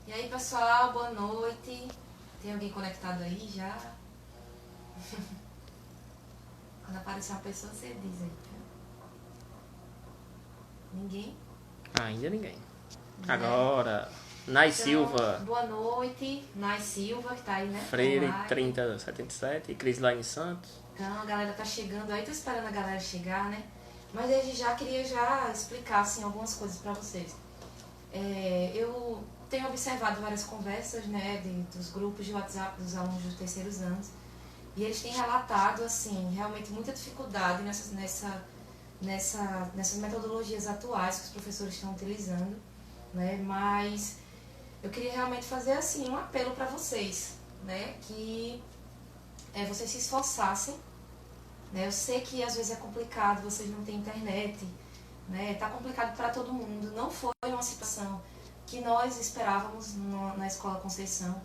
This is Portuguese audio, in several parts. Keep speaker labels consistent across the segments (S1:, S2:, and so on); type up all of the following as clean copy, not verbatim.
S1: E aí, pessoal, boa noite. Tem alguém conectado aí já? Quando aparecer uma pessoa, você diz aí. Ninguém?
S2: Ainda ninguém.
S1: Né?
S2: Agora, Nai
S1: Então,
S2: Silva,
S1: boa noite. Nai Silva, que tá aí, né?
S2: Freire
S1: Online.
S2: 3077, Crislaine Santos.
S1: Então, a galera tá chegando aí. Tô esperando a galera chegar, né? Mas desde já queria já explicar, assim, algumas coisas pra vocês. Eu tenho observado várias conversas, né, dos grupos de WhatsApp dos alunos dos terceiros anos. E eles têm relatado, assim, realmente muita dificuldade nessas metodologias atuais que os professores estão utilizando, né? Mas eu queria realmente fazer, assim, um apelo para vocês, né? Que vocês se esforçassem, né? Eu sei que às vezes é complicado, vocês não têm internet, né? Tá complicado para todo mundo. Não foi uma situação que nós esperávamos na Escola Conceição.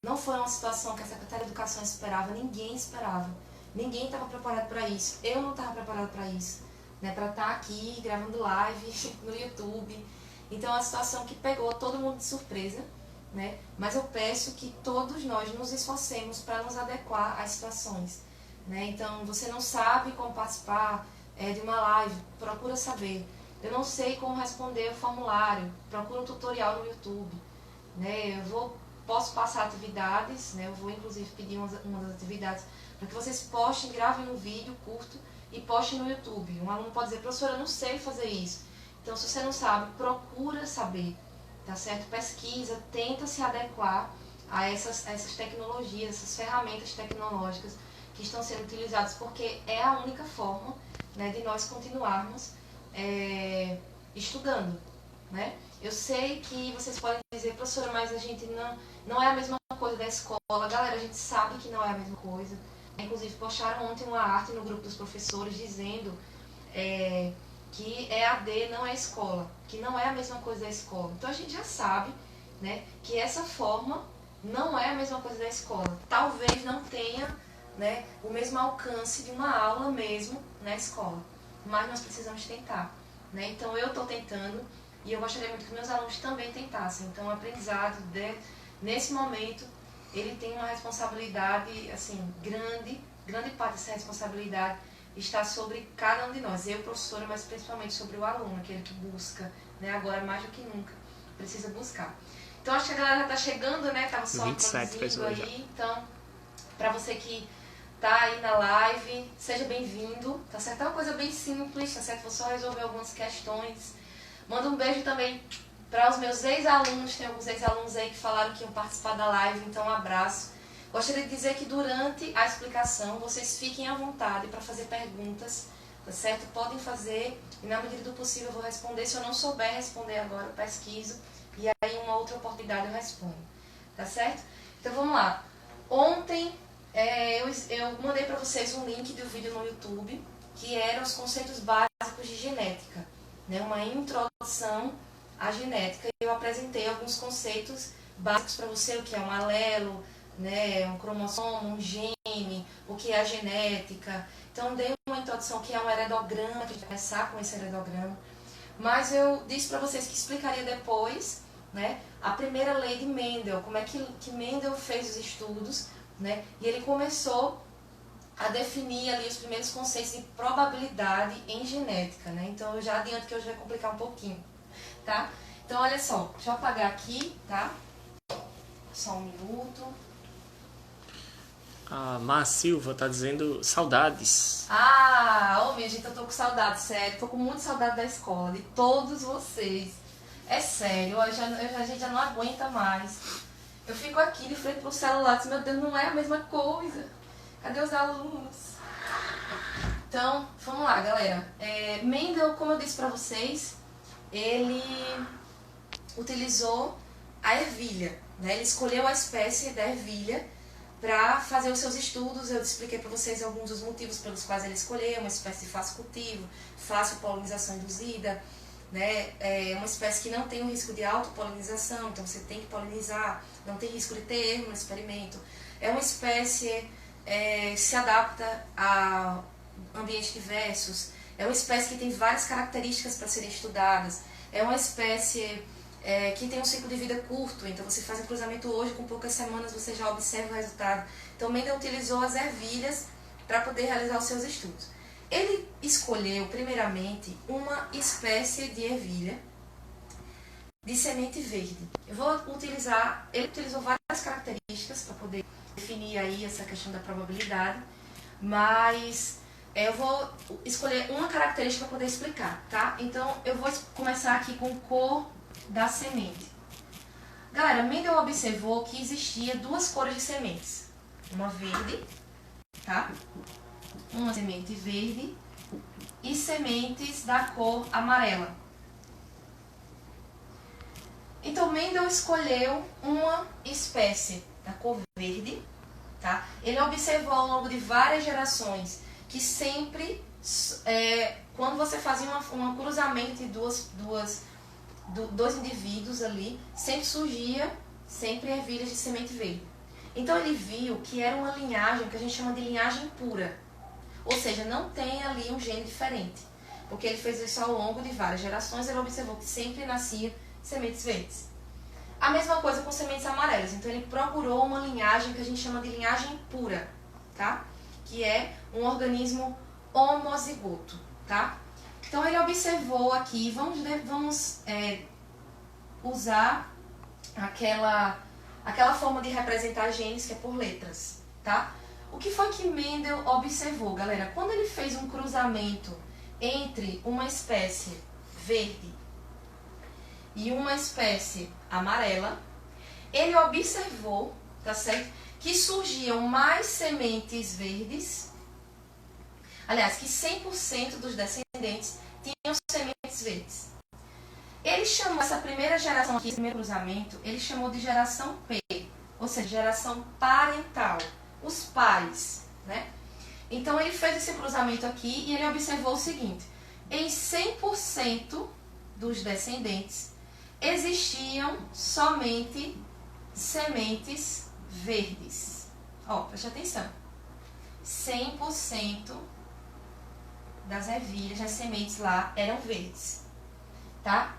S1: Não foi uma situação que a Secretaria de Educação esperava, ninguém esperava. Ninguém estava preparado para isso. Eu não estava preparado para isso, né? Para estar aqui gravando live no YouTube. Então é uma situação que pegou todo mundo de surpresa, né? Mas eu peço que todos nós nos esforcemos para nos adequar às situações, né? Então, você não sabe como participar de uma live, procura saber. Eu não sei como responder o formulário, procura um tutorial no YouTube, né? Posso passar atividades, né? Eu vou inclusive pedir umas das atividades para que vocês postem, gravem um vídeo curto e postem no YouTube. Um aluno pode dizer, professora, eu não sei fazer isso. Então, se você não sabe, procura saber, tá certo? Pesquisa, tenta se adequar a essas tecnologias, essas ferramentas tecnológicas que estão sendo utilizadas, porque é a única forma, né, de nós continuarmos estudando, né? Eu sei que vocês podem dizer, professora, mas a gente não é a mesma coisa da escola. Galera, a gente sabe que não é a mesma coisa. Inclusive, postaram ontem uma arte no grupo dos professores dizendo que EAD não é escola, que não é a mesma coisa da escola. Então, a gente já sabe, né, que essa forma não é a mesma coisa da escola. Talvez não tenha, né, o mesmo alcance de uma aula mesmo na escola, mas nós precisamos tentar, né? Então eu estou tentando e eu gostaria muito que meus alunos também tentassem. Então o aprendizado nesse momento ele tem uma responsabilidade assim grande parte dessa responsabilidade está sobre cada um de nós, eu professora, mas principalmente sobre o aluno, aquele que busca, né? Agora mais do que nunca precisa buscar. Então acho que a galera já está chegando, né? Tava só
S2: 27 pessoas
S1: aí,
S2: já.
S1: então para você que tá aí na live, seja bem-vindo, tá certo? É uma coisa bem simples, tá certo? Vou só resolver algumas questões. Mando um beijo também para os meus ex-alunos, tem alguns ex-alunos aí que falaram que iam participar da live, então um abraço. Gostaria de dizer que durante a explicação vocês fiquem à vontade para fazer perguntas, tá certo? Podem fazer e na medida do possível eu vou responder. Se eu não souber responder agora, eu pesquiso e aí uma outra oportunidade eu respondo, tá certo? Então vamos lá. Ontem eu mandei para vocês um link do vídeo no YouTube, que eram os conceitos básicos de genética, né? Uma introdução à genética. Eu apresentei alguns conceitos básicos para você, o que é um alelo, né? Um cromossomo, um gene, o que é a genética. Então dei uma introdução que é um heredograma, que a gente vai começar com esse heredograma. Mas eu disse para vocês que explicaria depois, né, a primeira lei de Mendel, como é que Mendel fez os estudos, né, e ele começou a definir ali os primeiros conceitos de probabilidade em genética, né? Então eu já adianto que hoje vai complicar um pouquinho, tá? Então olha só, deixa eu apagar aqui, tá? Só um minuto.
S2: A Mar Silva tá dizendo saudades.
S1: Minha gente, eu tô com saudade, sério. Tô com muita saudade da escola, de todos vocês. É sério, a gente já não aguenta mais. Eu fico aqui de frente pro celular, meu Deus, não é a mesma coisa. Cadê os alunos? Então, vamos lá, galera. Mendel, como eu disse pra vocês, ele utilizou a ervilha, né? Ele escolheu a espécie da ervilha para fazer os seus estudos. Eu expliquei para vocês alguns dos motivos pelos quais ele escolheu, uma espécie de fácil cultivo, fácil polinização induzida, né? É uma espécie que não tem o risco de autopolinização, então você tem que polinizar, não tem risco de ter erro no experimento. É uma espécie que se adapta a ambientes diversos, é uma espécie que tem várias características para serem estudadas, é uma espécie que tem um ciclo de vida curto, então você faz um cruzamento hoje, com poucas semanas você já observa o resultado. Então Mendel utilizou as ervilhas para poder realizar os seus estudos. Ele escolheu primeiramente uma espécie de ervilha de semente verde. Ele utilizou várias características para poder definir aí essa questão da probabilidade, mas eu vou escolher uma característica para poder explicar, tá? Então eu vou começar aqui com cor da semente. Galera, Mendel observou que existia duas cores de sementes, uma verde, tá? Uma semente verde e sementes da cor amarela. Então Mendel escolheu uma espécie da cor verde, tá? Ele observou ao longo de várias gerações que sempre, quando você fazia um cruzamento de dois indivíduos ali, sempre surgia ervilhas de semente verde. Então ele viu que era uma linhagem que a gente chama de linhagem pura, ou seja, não tem ali um gene diferente, porque ele fez isso ao longo de várias gerações. Ele observou que sempre nascia sementes verdes. A mesma coisa com sementes amarelas. Então ele procurou uma linhagem que a gente chama de linhagem pura, tá? Que é um organismo homozigoto, tá? Então ele observou aqui, vamos usar aquela forma de representar genes que é por letras, tá? O que foi que Mendel observou, galera? Quando ele fez um cruzamento entre uma espécie verde e uma espécie amarela, ele observou, tá certo? Que surgiam mais sementes verdes, aliás, que 100% dos descendentes tinham sementes verdes. Ele chamou essa primeira geração aqui, esse primeiro cruzamento, ele chamou de geração P, ou seja, geração parental, os pares, né? Então ele fez esse cruzamento aqui e ele observou o seguinte: em 100% dos descendentes existiam somente sementes verdes. Ó, preste atenção. 100% das ervilhas, das sementes lá, eram verdes, tá?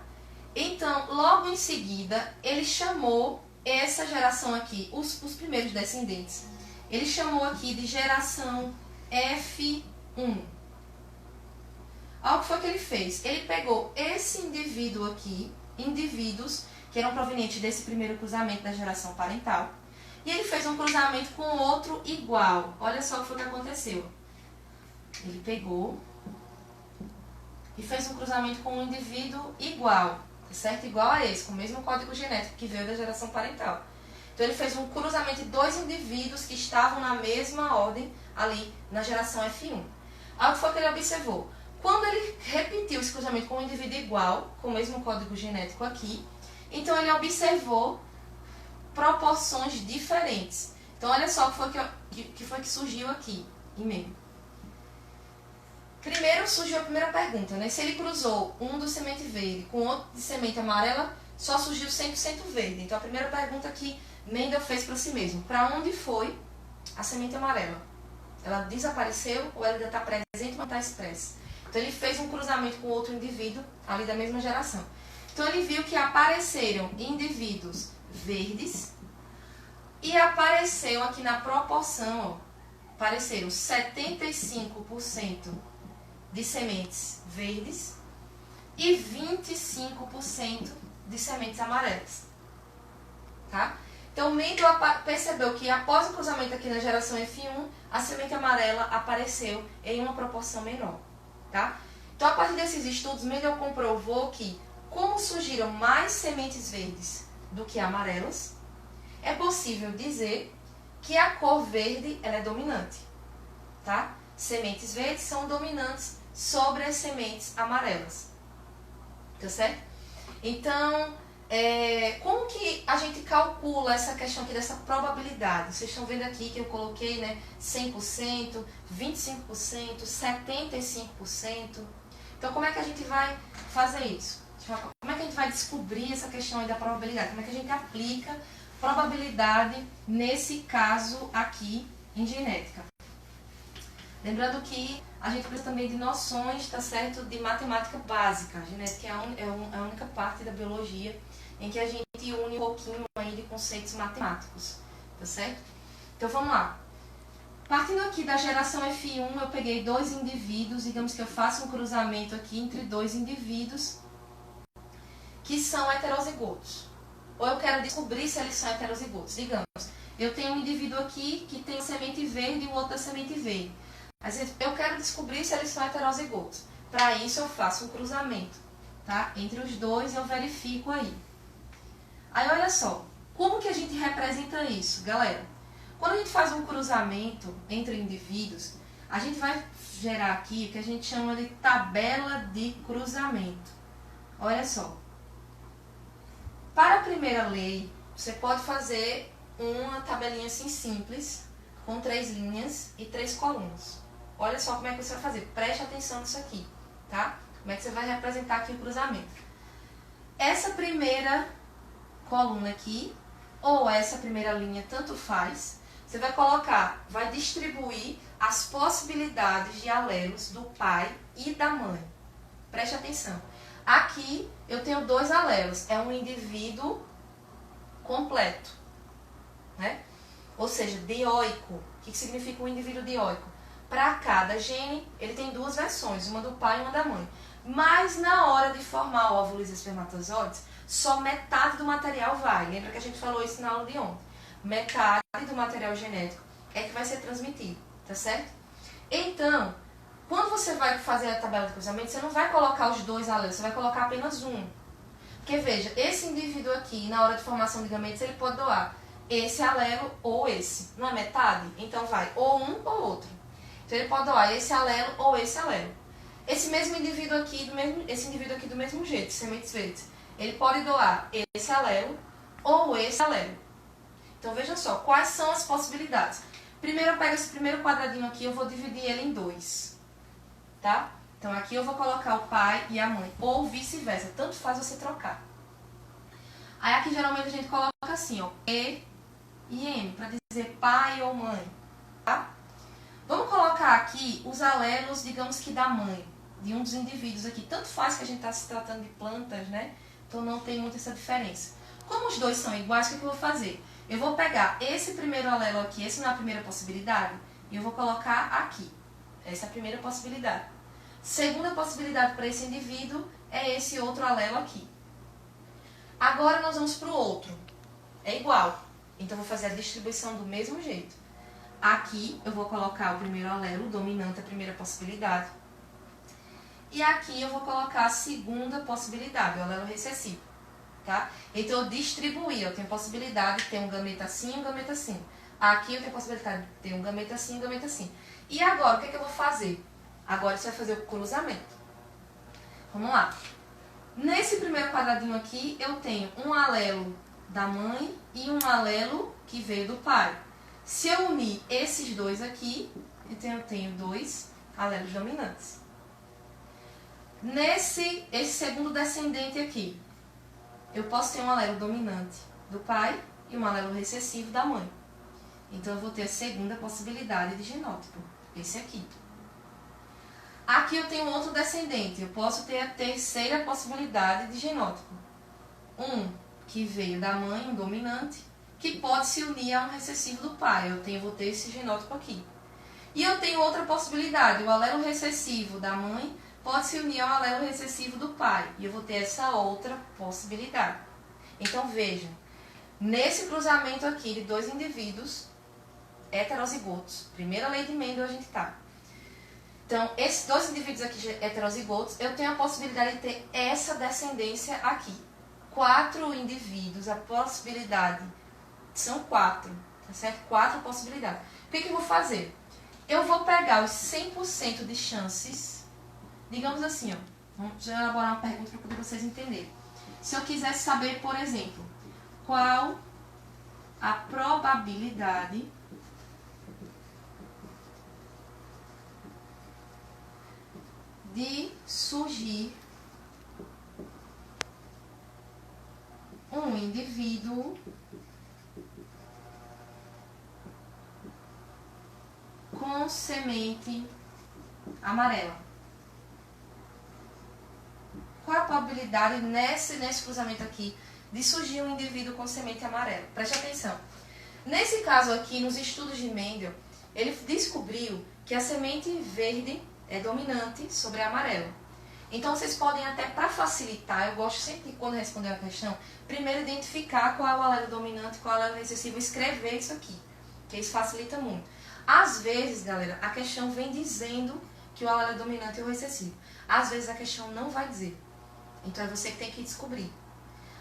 S1: Então, logo em seguida, ele chamou essa geração aqui, os primeiros descendentes, ele chamou aqui de geração F1. Olha o que foi que ele fez. Ele pegou esse indivíduo aqui, indivíduos que eram provenientes desse primeiro cruzamento da geração parental, e ele fez um cruzamento com outro igual. Olha só o que foi que aconteceu. Ele pegou e fez um cruzamento com um indivíduo igual, certo? Igual a esse, com o mesmo código genético que veio da geração parental. Então ele fez um cruzamento de dois indivíduos que estavam na mesma ordem ali na geração F1. Algo que foi que ele observou. Quando ele repetiu esse cruzamento com um indivíduo igual, com o mesmo código genético aqui, então ele observou proporções diferentes. Então olha só o que foi que surgiu aqui em meio. Primeiro surgiu a primeira pergunta, né? Se ele cruzou um do semente verde com outro de semente amarela, só surgiu 100% verde. Então a primeira pergunta que Mendel fez para si mesmo: para onde foi a semente amarela? Ela desapareceu ou ela ainda está presente, mas está expressa? Então ele fez um cruzamento com outro indivíduo ali da mesma geração. Então ele viu que apareceram indivíduos verdes e apareceu aqui na proporção, ó, apareceram 75% de sementes verdes e 25% de sementes amarelas, tá? Então Mendel percebeu que após o cruzamento aqui na geração F1, a semente amarela apareceu em uma proporção menor, tá? Então a partir desses estudos, Mendel comprovou que, como surgiram mais sementes verdes do que amarelas, é possível dizer que a cor verde ela é dominante, tá? Sementes verdes são dominantes sobre as sementes amarelas, tá certo? Então, como que a gente calcula essa questão aqui dessa probabilidade? Vocês estão vendo aqui que eu coloquei, né, 100%, 25%, 75%. Então, como é que a gente vai fazer isso? Como é que a gente vai descobrir essa questão aí da probabilidade? Como é que a gente aplica probabilidade nesse caso aqui em genética? Lembrando que a gente precisa também de noções, tá certo, de matemática básica. A genética é a única parte da biologia em que a gente une um pouquinho aí de conceitos matemáticos, tá certo? Então vamos lá. Partindo aqui da geração F1, eu peguei dois indivíduos, digamos que eu faço um cruzamento aqui entre dois indivíduos que são heterozigotos. Ou eu quero descobrir se eles são heterozigotos. Digamos, eu tenho um indivíduo aqui que tem semente verde e o outro da semente verde. Mas eu quero descobrir se eles são heterozigotos. Para isso eu faço um cruzamento, tá? Entre os dois eu verifico aí. Aí olha só, como que a gente representa isso, galera? Quando a gente faz um cruzamento entre indivíduos, a gente vai gerar aqui o que a gente chama de tabela de cruzamento. Olha só. Para a primeira lei, você pode fazer uma tabelinha assim simples, com 3 linhas e 3 colunas. Olha só como é que você vai fazer. Preste atenção nisso aqui, tá? Como é que você vai representar aqui o cruzamento. Essa primeira coluna aqui, ou essa primeira linha, tanto faz. Você vai colocar, vai distribuir as possibilidades de alelos do pai e da mãe. Preste atenção. Aqui eu tenho 2 alelos, é um indivíduo completo, né? Ou seja, dioico. O que significa um indivíduo dioico? Para cada gene, ele tem 2 versões, uma do pai e uma da mãe. Mas na hora de formar óvulos e espermatozoides, só metade do material vai. Lembra que a gente falou isso na aula de ontem? Metade do material genético é que vai ser transmitido, tá certo? Então, quando você vai fazer a tabela de cruzamento, você não vai colocar os 2 alelos, você vai colocar apenas um. Porque veja, esse indivíduo aqui, na hora de formação de gametos, ele pode doar esse alelo ou esse. Não é metade? Então vai ou um ou outro. Então ele pode doar esse alelo ou esse alelo. Esse mesmo indivíduo aqui, do mesmo jeito, sementes verdes, ele pode doar esse alelo ou esse alelo. Então veja só, quais são as possibilidades. Primeiro eu pego esse primeiro quadradinho aqui, eu vou dividir ele em 2. Tá? Então aqui eu vou colocar o pai e a mãe, ou vice-versa, tanto faz você trocar. Aí aqui geralmente a gente coloca assim, ó, P e M, para dizer pai ou mãe, tá? Vamos colocar aqui os alelos, digamos que da mãe, de um dos indivíduos aqui. Tanto faz que a gente está se tratando de plantas, né? Então não tem muita essa diferença. Como os dois são iguais, o que eu vou fazer? Eu vou pegar esse primeiro alelo aqui, esse não é a primeira possibilidade, e eu vou colocar aqui. Essa é a primeira possibilidade. Segunda possibilidade para esse indivíduo é esse outro alelo aqui. Agora nós vamos para o outro. É igual. Então eu vou fazer a distribuição do mesmo jeito. Aqui eu vou colocar o primeiro alelo, dominante, a primeira possibilidade. E aqui eu vou colocar a segunda possibilidade, o alelo recessivo. Tá? Então eu distribuí, eu tenho possibilidade de ter um gameta assim e um gameta assim. Aqui eu tenho possibilidade de ter um gameta assim e um gameta assim. E agora, o que é que eu vou fazer? Agora você vai fazer o cruzamento. Vamos lá. Nesse primeiro quadradinho aqui, eu tenho um alelo da mãe e um alelo que veio do pai. Se eu unir esses dois aqui, então eu tenho 2 alelos dominantes. Esse segundo descendente aqui, eu posso ter um alelo dominante do pai e um alelo recessivo da mãe. Então eu vou ter a segunda possibilidade de genótipo, esse aqui. Aqui eu tenho outro descendente, eu posso ter a terceira possibilidade de genótipo. Um que veio da mãe, um dominante, que pode se unir a um recessivo do pai. Vou ter esse genótipo aqui. E eu tenho outra possibilidade, o alelo recessivo da mãe pode se unir ao alelo recessivo do pai. E eu vou ter essa outra possibilidade. Então vejam, nesse cruzamento aqui de 2 indivíduos heterozigotos, primeira lei de Mendel a gente está. Então, esses 2 indivíduos aqui heterozigotos, eu tenho a possibilidade de ter essa descendência aqui. 4 indivíduos, a possibilidade são 4, tá certo? 4 possibilidades. O que eu vou fazer? Eu vou pegar os 100% de chances, digamos assim, ó, vamos elaborar uma pergunta para poder vocês entenderem. Se eu quisesse saber, por exemplo, qual a probabilidade de surgir um indivíduo com semente amarela. Qual a probabilidade nesse cruzamento aqui de surgir um indivíduo com semente amarela. Preste atenção. Nesse caso aqui, nos estudos de Mendel, ele descobriu que a semente verde é dominante sobre a amarela. Então, vocês podem até, para facilitar, eu gosto sempre de, quando responder a questão, primeiro identificar qual é o alelo dominante e qual é o alelo recessivo, escrever isso aqui, que isso facilita muito. Às vezes, galera, a questão vem dizendo que o alelo é dominante e o recessivo. Às vezes a questão não vai dizer. Então, é você que tem que descobrir.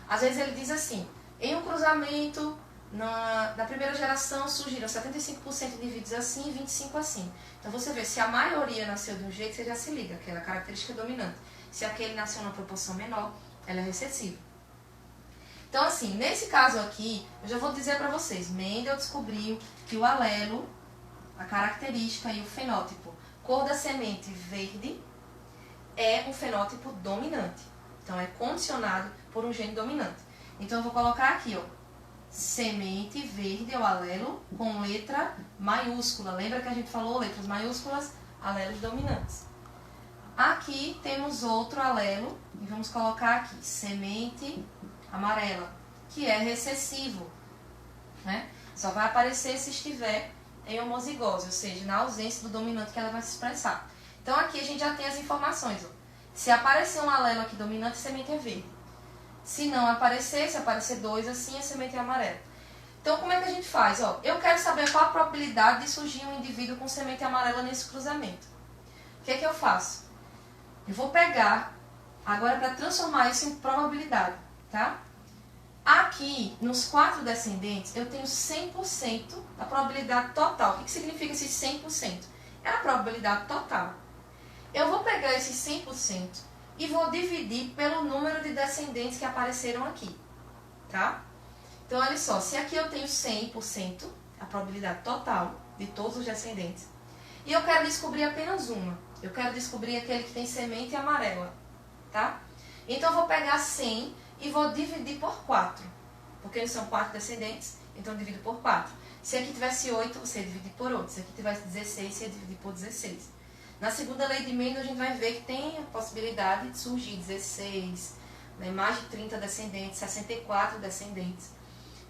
S1: Às vezes ele diz assim, em um cruzamento, na primeira geração surgiram 75% de indivíduos assim e 25% assim. Então você vê, se a maioria nasceu de um jeito, você já se liga, aquela característica dominante. Se aquele nasceu numa proporção menor, ela é recessiva. Então assim, nesse caso aqui, eu já vou dizer para vocês, Mendel descobriu que o alelo, a característica e o fenótipo, cor da semente verde, é um fenótipo dominante. Então é condicionado por um gene dominante. Então eu vou colocar aqui, ó. Semente verde é o alelo com letra maiúscula. Lembra que a gente falou letras maiúsculas, alelos dominantes. Aqui temos outro alelo e vamos colocar aqui semente amarela, que é recessivo, né? Só vai aparecer se estiver em homozigose, ou seja, na ausência do dominante que ela vai se expressar. Então aqui a gente já tem as informações. Ó. Se aparecer um alelo aqui dominante, a semente é verde. Se não aparecer, se aparecer dois assim, a semente é amarela. Então, como é que a gente faz? Ó, eu quero saber qual a probabilidade de surgir um indivíduo com semente amarela nesse cruzamento. O que é que eu faço? Eu vou pegar, agora para transformar isso em probabilidade, tá? Aqui, nos 4 descendentes, eu tenho 100% da probabilidade total. O que significa esse 100%? É a probabilidade total. Eu vou pegar esse 100% e vou dividir pelo número de descendentes que apareceram aqui, tá? Então, olha só, se aqui eu tenho 100%, a probabilidade total de todos os descendentes, e eu quero descobrir apenas uma, eu quero descobrir aquele que tem semente amarela, tá? Então, eu vou pegar 100 e vou dividir por 4, porque eles são 4 descendentes, então eu divido por 4. Se aqui tivesse 8, você divide por 8, se aqui tivesse 16, você divide por 16. Na segunda lei de Mendel, a gente vai ver que tem a possibilidade de surgir 16, né, mais de 30 descendentes, 64 descendentes.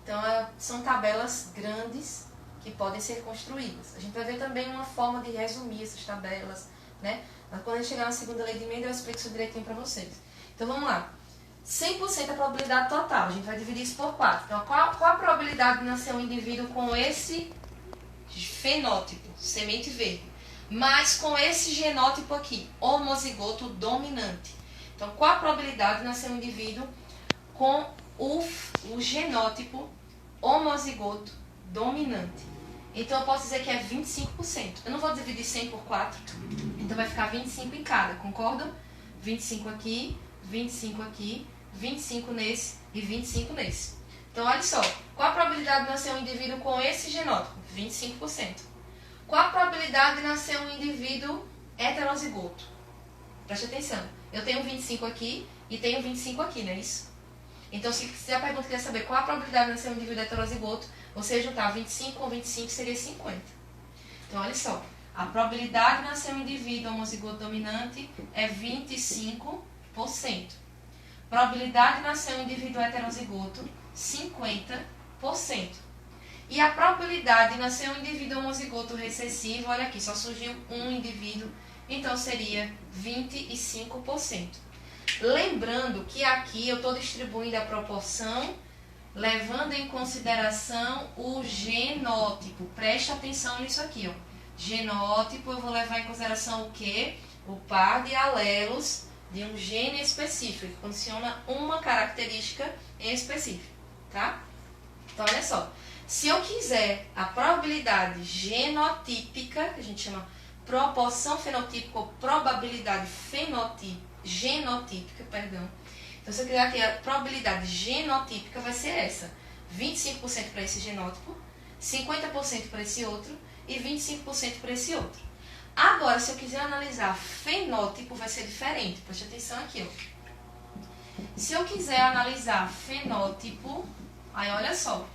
S1: Então, são tabelas grandes que podem ser construídas. A gente vai ver também uma forma de resumir essas tabelas, né? Mas quando a gente chegar na segunda lei de Mendel, eu explico isso direitinho para vocês. Então, vamos lá. 100% é a probabilidade total. A gente vai dividir isso por 4. Então, qual a probabilidade de nascer um indivíduo com esse fenótipo, semente verde? Mas com esse genótipo aqui, homozigoto dominante. Então, qual a probabilidade de nascer um indivíduo com o genótipo homozigoto dominante? Então, eu posso dizer que é 25%. Eu não vou dividir 100 por 4, então vai ficar 25 em cada, concordam? 25 aqui, 25 nesse e 25 nesse. Então, olha só, qual a probabilidade de nascer um indivíduo com esse genótipo? 25%. Qual a probabilidade de nascer um indivíduo heterozigoto? Preste atenção. Eu tenho 25 aqui e tenho 25 aqui, não é isso? Então, se a pergunta quer saber qual a probabilidade de nascer um indivíduo heterozigoto, você juntar 25 com 25 seria 50. Então, olha só. A probabilidade de nascer um indivíduo homozigoto dominante é 25%. Probabilidade de nascer um indivíduo heterozigoto, 50%. E a probabilidade de nascer um indivíduo homozigoto recessivo, olha aqui, só surgiu um indivíduo, então seria 25%. Lembrando que aqui eu estou distribuindo a proporção, levando em consideração o genótipo. Preste atenção nisso aqui, ó. Genótipo, eu vou levar em consideração o quê? O par de alelos de um gene específico, que condiciona uma característica em específico, tá? Então, olha só. Se eu quiser a probabilidade genotípica, que a gente chama proporção fenotípica ou probabilidade genotípica, perdão. Então, se eu quiser aqui a probabilidade genotípica, vai ser essa. 25% para esse genótipo, 50% para esse outro e 25% para esse outro. Agora, se eu quiser analisar fenótipo, vai ser diferente. Preste atenção aqui, ó. Se eu quiser analisar fenótipo, aí olha só.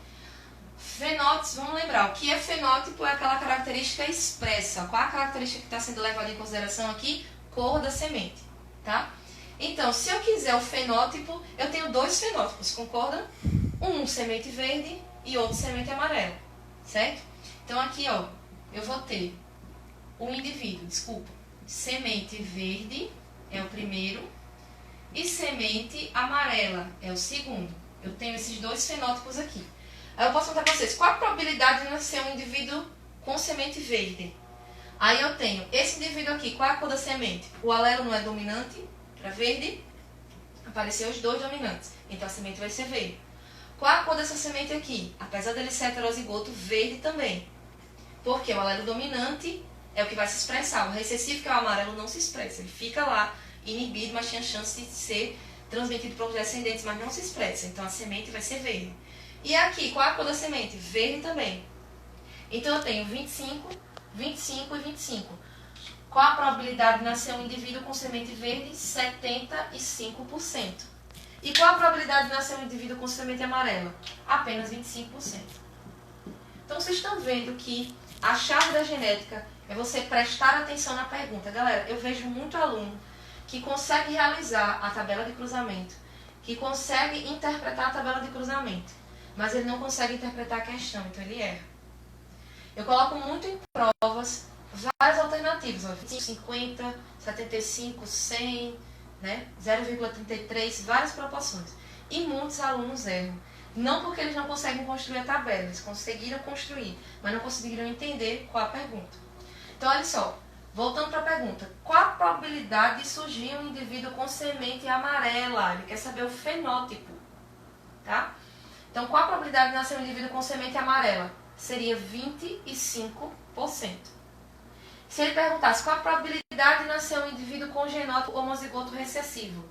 S1: Fenótipos, vamos lembrar, o que é fenótipo é aquela característica expressa. Qual a característica que está sendo levada em consideração aqui? Cor da semente, tá? Então, se eu quiser o fenótipo, eu tenho dois fenótipos, concordam? Um semente verde e outro semente amarela, certo? Então aqui, ó, eu vou ter um indivíduo, semente verde é o primeiro e semente amarela é o segundo. Eu tenho esses dois fenótipos aqui. Aí eu posso perguntar para vocês, qual a probabilidade de nascer um indivíduo com semente verde? Aí eu tenho esse indivíduo aqui, qual é a cor da semente? O alelo não é dominante, para verde, apareceu os dois dominantes, então a semente vai ser verde. Qual é a cor dessa semente aqui? Apesar dele ser heterozigoto, verde também. Porque o alelo dominante é o que vai se expressar. O recessivo, que é o amarelo, não se expressa. Ele fica lá, inibido, mas tinha chance de ser transmitido para os descendentes, mas não se expressa. Então a semente vai ser verde. E aqui, qual é a cor da semente? Verde também. Então eu tenho 25, 25 e 25. Qual a probabilidade de nascer um indivíduo com semente verde? 75%. E qual a probabilidade de nascer um indivíduo com semente amarela? Apenas 25%. Então vocês estão vendo que a chave da genética é você prestar atenção na pergunta. Galera, eu vejo muito aluno que consegue realizar a tabela de cruzamento, que consegue interpretar a tabela de cruzamento, mas ele não consegue interpretar a questão, então ele erra. Eu coloco muito em provas várias alternativas, ó, 25, 50, 75, 100, né? 0,33, várias proporções. E muitos alunos erram. Não porque eles não conseguem construir a tabela, eles conseguiram construir, mas não conseguiram entender qual a pergunta. Então, olha só, voltando para a pergunta, qual a probabilidade de surgir um indivíduo com semente amarela? Ele quer saber o fenótipo, tá? Então, qual a probabilidade de nascer um indivíduo com semente amarela? Seria 25%. Se ele perguntasse qual a probabilidade de nascer um indivíduo com genótipo homozigoto recessivo,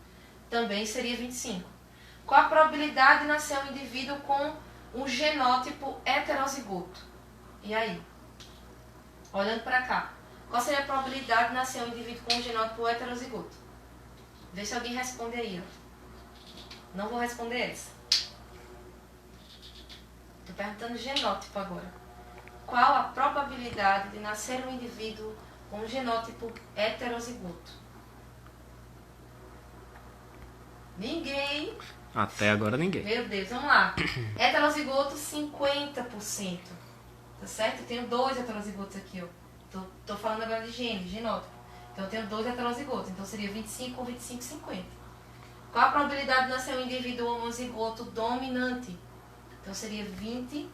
S1: também seria 25. Qual a probabilidade de nascer um indivíduo com um genótipo heterozigoto? E aí? Olhando para cá, qual seria a probabilidade de nascer um indivíduo com um genótipo heterozigoto? Vê se alguém responde aí. Ó. Não vou responder essa. Estou perguntando genótipo agora. Qual a probabilidade de nascer um indivíduo com um genótipo heterozigoto? Ninguém.
S2: Até agora ninguém.
S1: Meu Deus, vamos lá. Heterozigoto, 50%. Tá certo? Eu tenho dois heterozigotos aqui, ó. Tô falando agora de gene, genótipo. Então eu tenho dois heterozigotos. Então seria 25 ou 25, 50. Qual a probabilidade de nascer um indivíduo homozigoto dominante? Então seria 25%.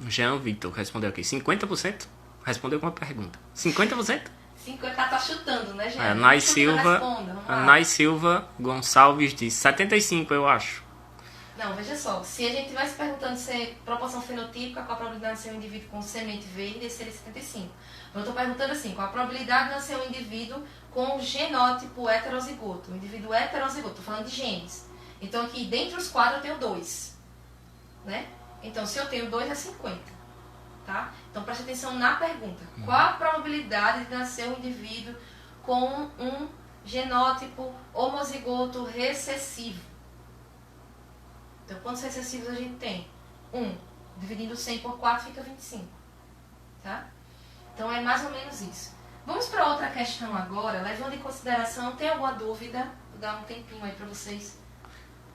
S2: O Jean Victor respondeu aqui. 50%? Respondeu com uma pergunta. 50%?
S1: 50, tá chutando, né, gente?
S2: A Nai Silva Gonçalves diz 75, eu acho.
S1: Não, veja só. Se a gente estivesse perguntando se é proporção fenotípica, qual a probabilidade de ser um indivíduo com semente verde, seria 75. Eu estou perguntando assim, qual a probabilidade de nascer um indivíduo com genótipo heterozigoto? Um indivíduo heterozigoto, estou falando de genes. Então aqui, dentre os quadros, eu tenho 2. Né? Então, se eu tenho 2, é 50. Tá? Então, preste atenção na pergunta. Qual a probabilidade de nascer um indivíduo com um genótipo homozigoto recessivo? Então, quantos recessivos a gente tem? 1. Dividindo 100 por 4 fica 25. Tá? Então, é mais ou menos isso. Vamos para outra questão agora, levando em consideração, tem alguma dúvida? Vou dar um tempinho aí para vocês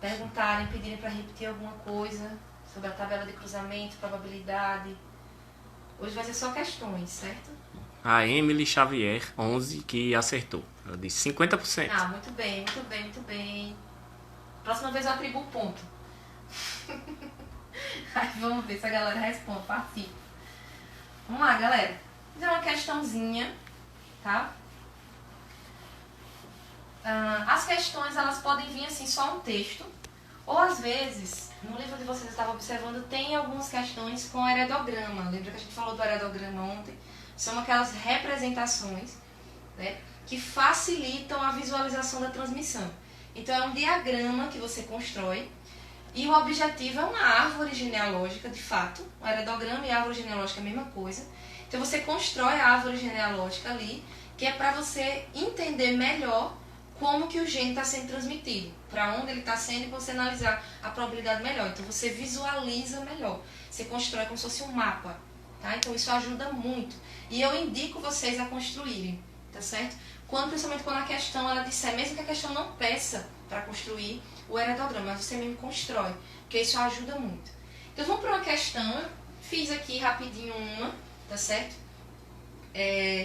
S1: perguntarem, pedirem para repetir alguma coisa sobre a tabela de cruzamento, probabilidade. Hoje vai ser só questões, certo?
S2: A Emily Xavier, 11, que acertou. Ela disse 50%.
S1: Ah, muito bem, muito bem, muito bem. Próxima vez eu atribuo ponto. Aí vamos ver se a galera responde, participa. Vamos lá, galera. Vou fazer uma questãozinha, tá? As questões, elas podem vir assim, só um texto. Ou às vezes, no livro que vocês estavam observando, tem algumas questões com heredograma. Lembra que a gente falou do heredograma ontem? São aquelas representações, né, que facilitam a visualização da transmissão. Então é um diagrama que você constrói e o objetivo é uma árvore genealógica, de fato. O heredograma e a árvore genealógica é a mesma coisa. Então você constrói a árvore genealógica ali, que é para você entender melhor como que o gene está sendo transmitido, para onde ele está sendo, e você analisar a probabilidade melhor. Então você visualiza melhor, você constrói como se fosse um mapa, tá? Então isso ajuda muito. E eu indico vocês a construírem, tá certo? principalmente quando a questão ela disser, mesmo que a questão não peça para construir o heredograma, mas você mesmo constrói, porque isso ajuda muito. Então vamos para uma questão, eu fiz aqui rapidinho uma, tá certo?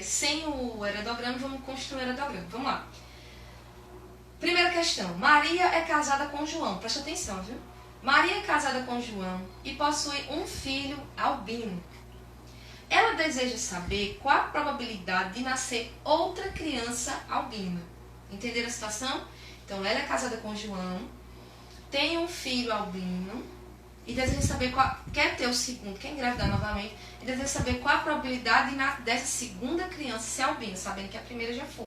S1: Sem o heredograma, vamos construir o heredograma. Vamos lá. Primeira questão. Maria é casada com João. Presta atenção, viu? Maria é casada com João e possui um filho albino. Ela deseja saber qual a probabilidade de nascer outra criança albina. Entenderam a situação? Então, ela é casada com João, tem um filho albino e deseja saber quer ter o segundo, quer engravidar novamente, e deseja saber qual a probabilidade dessa segunda criança ser albina, sabendo que a primeira já foi.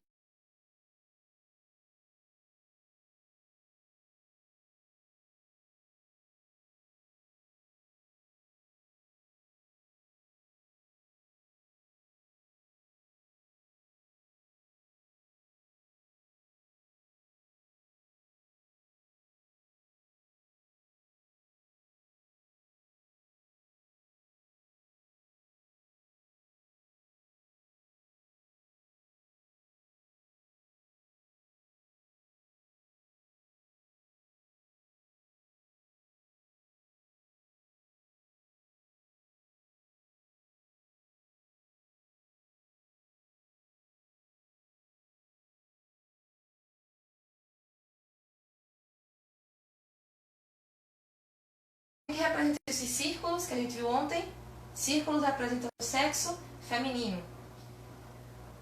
S1: Que representa esses círculos que a gente viu ontem. Círculos representam o sexo feminino.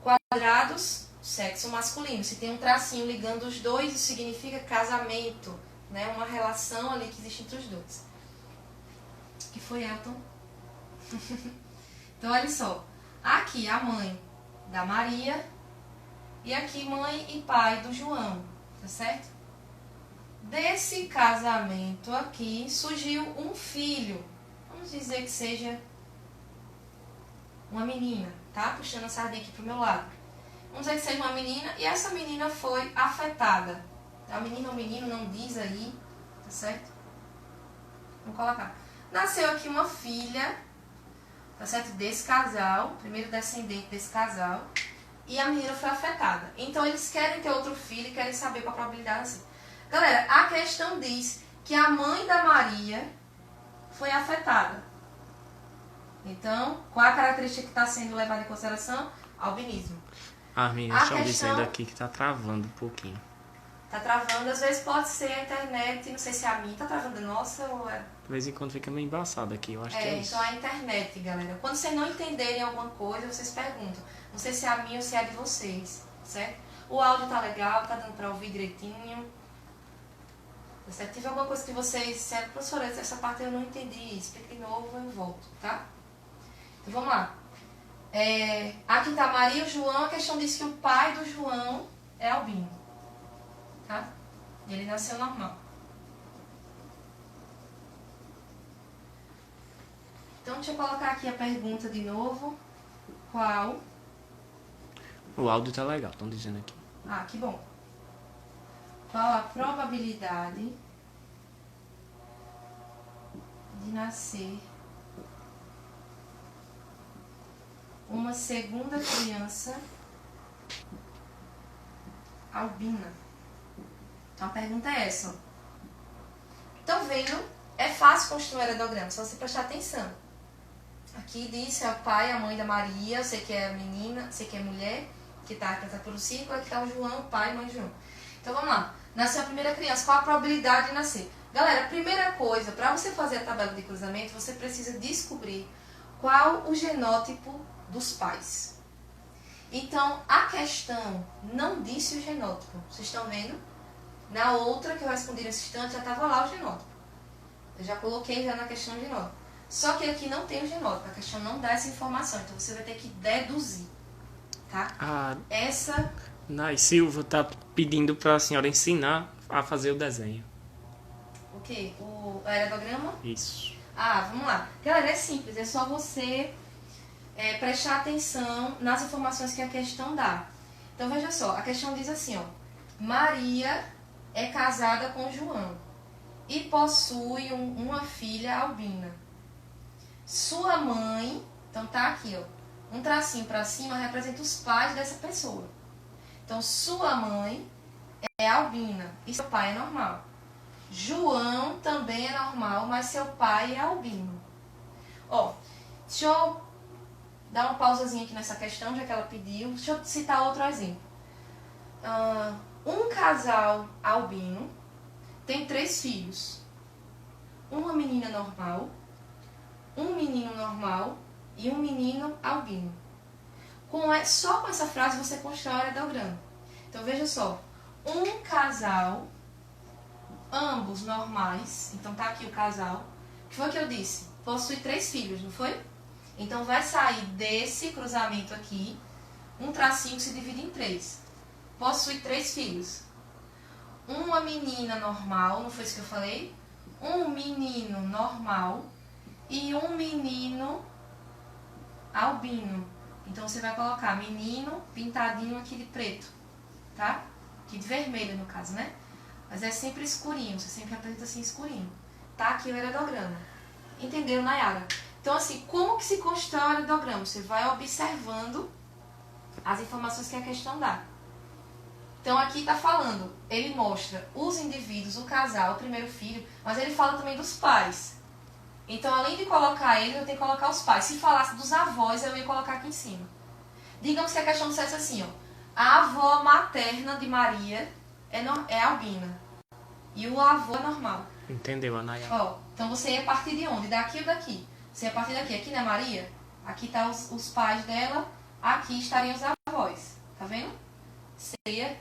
S1: Quadrados, sexo masculino. Se tem um tracinho ligando os dois, isso significa casamento, né? Uma relação ali que existe entre os dois. Que foi, Elton? Então, olha só. Aqui a mãe da Maria e aqui mãe e pai do João, tá certo? Desse casamento aqui surgiu um filho. Vamos dizer que seja uma menina, tá? Puxando a sardinha aqui pro meu lado. Vamos dizer que seja uma menina e essa menina foi afetada. A menina ou menino não diz aí, tá certo? Vamos colocar. Nasceu aqui uma filha, tá certo? Desse casal, primeiro descendente desse casal, e a menina foi afetada. Então eles querem ter outro filho e querem saber qual a probabilidade assim. Galera, a questão diz que a mãe da Maria foi afetada. Então, qual a característica que está sendo levada em consideração? Albinismo.
S2: As meninas estão dizendo aqui que está travando um pouquinho.
S1: Está travando, às vezes pode ser a internet, não sei se é a minha está travando a nossa ou é...
S2: De vez em quando fica meio embaçado aqui, eu acho que é isso.
S1: Então é a internet, galera. Quando vocês não entenderem alguma coisa, vocês perguntam. Não sei se é a minha ou se é a de vocês, certo? O áudio tá legal, tá dando para ouvir direitinho. Se tiver alguma coisa que vocês disseram, professora, essa parte eu não entendi, explica de novo, eu volto, tá? Então vamos lá. Aqui tá Maria e o João, a questão diz que o pai do João é albino, tá? E ele nasceu normal. Então deixa eu colocar aqui a pergunta de novo. Qual?
S2: O áudio tá legal, estão dizendo aqui.
S1: Ah, que bom. Qual a probabilidade de nascer uma segunda criança albina? Então a pergunta é essa. Estão vendo? É fácil construir um heredograma, só você prestar atenção. Aqui diz é o pai, a mãe da Maria, eu sei que é menina, sei que é mulher, que está representada pelo círculo, aqui está o João, o pai e mãe de João. Então vamos lá. Nasceu a primeira criança, qual a probabilidade de nascer? Galera, a primeira coisa, para você fazer a tabela de cruzamento, você precisa descobrir qual o genótipo dos pais. Então, a questão não disse o genótipo. Vocês estão vendo? Na outra que eu respondi nesse instante, já estava lá o genótipo. Eu já coloquei já na questão o genótipo. Só que aqui não tem o genótipo, a questão não dá essa informação, então você vai ter que deduzir, tá? Essa...
S2: Nai Silva tá pedindo para a senhora ensinar a fazer o desenho.
S1: O quê? O heredograma?
S2: Isso.
S1: Vamos lá. Galera, é simples, é só você prestar atenção nas informações que a questão dá. Então, veja só, a questão diz assim, ó. Maria é casada com João e possui uma filha albina. Sua mãe, então tá aqui, ó. Um tracinho para cima representa os pais dessa pessoa. Então, sua mãe é albina e seu pai é normal. João também é normal, mas seu pai é albino. Ó, deixa eu dar uma pausazinha aqui nessa questão, já que ela pediu. Deixa eu citar outro exemplo. Um casal albino tem 3 filhos. Uma menina normal, um menino normal e um menino albino. Só com essa frase você constrói o aredograma. Então veja só, um casal, ambos normais, então tá aqui o casal. O que foi que eu disse? Possui 3 filhos, não foi? Então vai sair desse cruzamento aqui, um tracinho que se divide em 3. Possui 3 filhos. Uma menina normal, não foi isso que eu falei? Um menino normal e um menino albino. Então você vai colocar menino pintadinho aqui de preto, tá? Aqui de vermelho no caso, né? Mas é sempre escurinho, você sempre apresenta assim escurinho. Tá aqui o aredograma. Entendeu, Nayara? Então assim, como que se constrói o aredograma? Você vai observando as informações que a questão dá. Então aqui está falando, ele mostra os indivíduos, o casal, o primeiro filho, mas ele fala também dos pais. Então além de colocar ele, eu tenho que colocar os pais. Se falasse dos avós, eu ia colocar aqui em cima. Digamos que a questão dissesse assim, ó, a avó materna de Maria é albina e o avô é normal.
S2: Entendeu, Anaya?
S1: Ó, então você ia partir de onde? Daqui ou daqui? Você ia partir daqui. Aqui não é Maria? Aqui tá os pais dela, aqui estariam os avós. Tá vendo? Você ia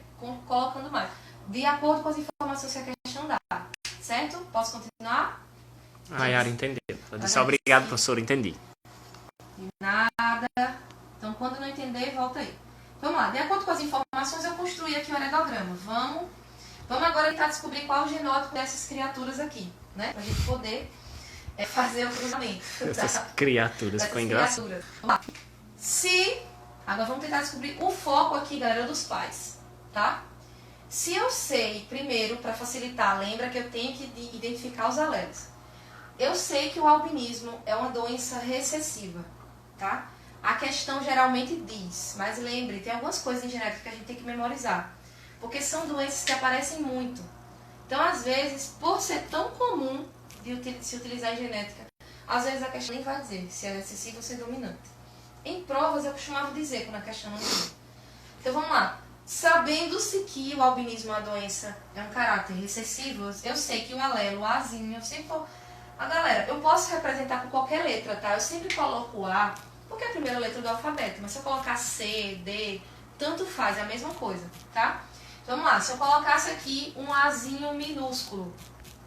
S1: colocando mais. De acordo com as informações que a questão dá. Certo? Posso continuar?
S2: A Yara entendeu. Ela disse obrigado, professor, entendi.
S1: De nada. Então, quando não entender, volta aí. Vamos lá. De acordo com as informações, eu construí aqui o aredograma. Vamos agora tentar descobrir qual é o genótipo dessas criaturas aqui, né? Pra gente poder fazer o cruzamento.
S2: Essas criaturas, ficou engraçado.
S1: Vamos lá. Agora vamos tentar descobrir o foco aqui, galera, dos pais, tá? Se eu sei, primeiro, para facilitar, lembra que eu tenho que identificar os alelos. Eu sei que o albinismo é uma doença recessiva, tá? A questão geralmente diz, mas lembre, tem algumas coisas em genética que a gente tem que memorizar, porque são doenças que aparecem muito. Então, às vezes, por ser tão comum de se utilizar em genética, às vezes a questão nem vai dizer se é recessivo ou se é dominante. Em provas eu costumava dizer quando a questão não tinha. Então vamos lá. Sabendo-se que o albinismo é uma doença, é um caráter recessivo, eu sei que o alelo, o Azinho, eu sempre vou... galera, eu posso representar com qualquer letra, tá? Eu sempre coloco o A, porque é a primeira letra do alfabeto, mas se eu colocar C, D, tanto faz, é a mesma coisa, tá? Então vamos lá, se eu colocasse aqui um Azinho minúsculo,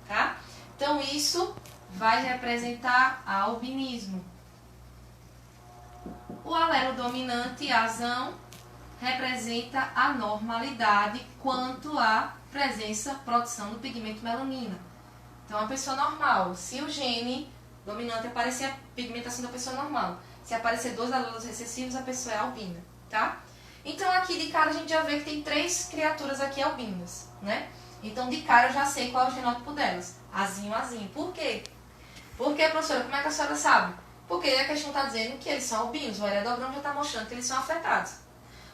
S1: tá? Então isso vai representar albinismo. O alelo dominante, Azão, representa a normalidade quanto à presença, produção do pigmento melanina. Então, a pessoa normal, se o gene dominante aparecer, a pigmentação da pessoa normal. Se aparecer 2 alelos recessivos, a pessoa é albina, tá? Então, aqui de cara a gente já vê que tem 3 criaturas aqui albinas, né? Então, de cara eu já sei qual é o genótipo delas. Azinho, Azinho. Por quê? Porque, professora, como é que a senhora sabe? Porque a questão está dizendo que eles são albinos, o aredograma já está mostrando que eles são afetados.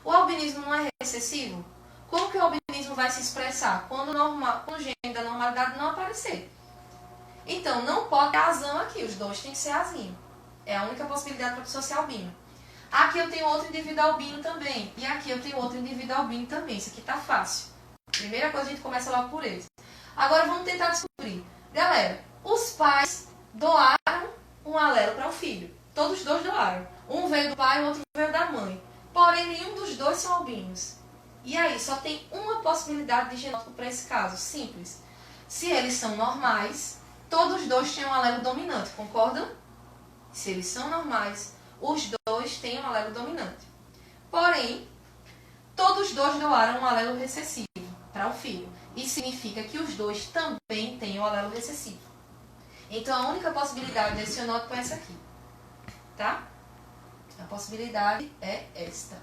S1: O albinismo não é recessivo? Como que o albinismo vai se expressar? Quando o gene da normalidade não aparecer. Então, não pode ter azão aqui, os dois têm que ser azinho. É a única possibilidade para a pessoa ser albina. Aqui eu tenho outro indivíduo albino também, e aqui eu tenho outro indivíduo albino também. Isso aqui está fácil. Primeira coisa, a gente começa logo por eles. Agora vamos tentar descobrir. Galera, os pais doaram um alelo para o filho. Todos os 2 doaram. Um veio do pai, o outro veio da mãe. Porém, nenhum dos 2 são albinos. E aí, só tem uma possibilidade de genótipo para esse caso. Simples. Se eles são normais, todos os 2 têm um alelo dominante. Concordam? Se eles são normais, os 2 têm um alelo dominante. Porém, todos os 2 doaram um alelo recessivo para o filho. Isso significa que os 2 também têm um alelo recessivo. Então, a única possibilidade desse genótipo é essa aqui. Tá? A possibilidade é esta.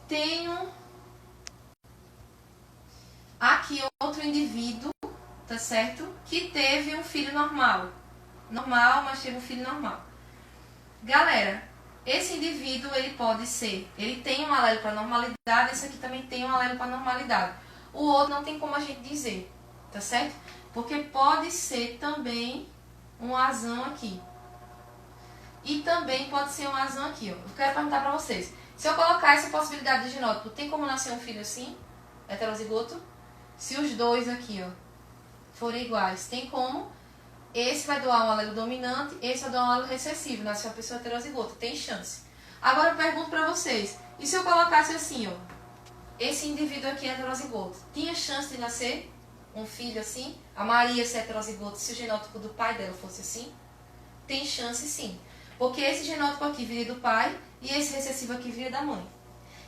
S1: Tenho aqui outro indivíduo, tá certo? Que teve um filho normal. Normal, mas teve um filho normal. Galera, esse indivíduo, ele tem um alelo para normalidade, esse aqui também tem um alelo para normalidade. O outro não tem como a gente dizer, tá certo? Porque pode ser também um azão aqui. E também pode ser um azão aqui, ó. Eu quero perguntar para vocês. Se eu colocar essa possibilidade de genótipo, tem como nascer um filho assim, heterozigoto? Se os dois aqui, ó, forem iguais, tem como? Esse vai doar um alelo dominante, esse vai doar um alelo recessivo, nasce uma pessoa heterozigota, tem chance. Agora eu pergunto para vocês, e se eu colocasse assim, ó, esse indivíduo aqui é heterozigoto, tinha chance de nascer um filho assim? A Maria ser heterozigoto, se o genótipo do pai dela fosse assim? Tem chance sim, porque esse genótipo aqui viria do pai e esse recessivo aqui viria da mãe.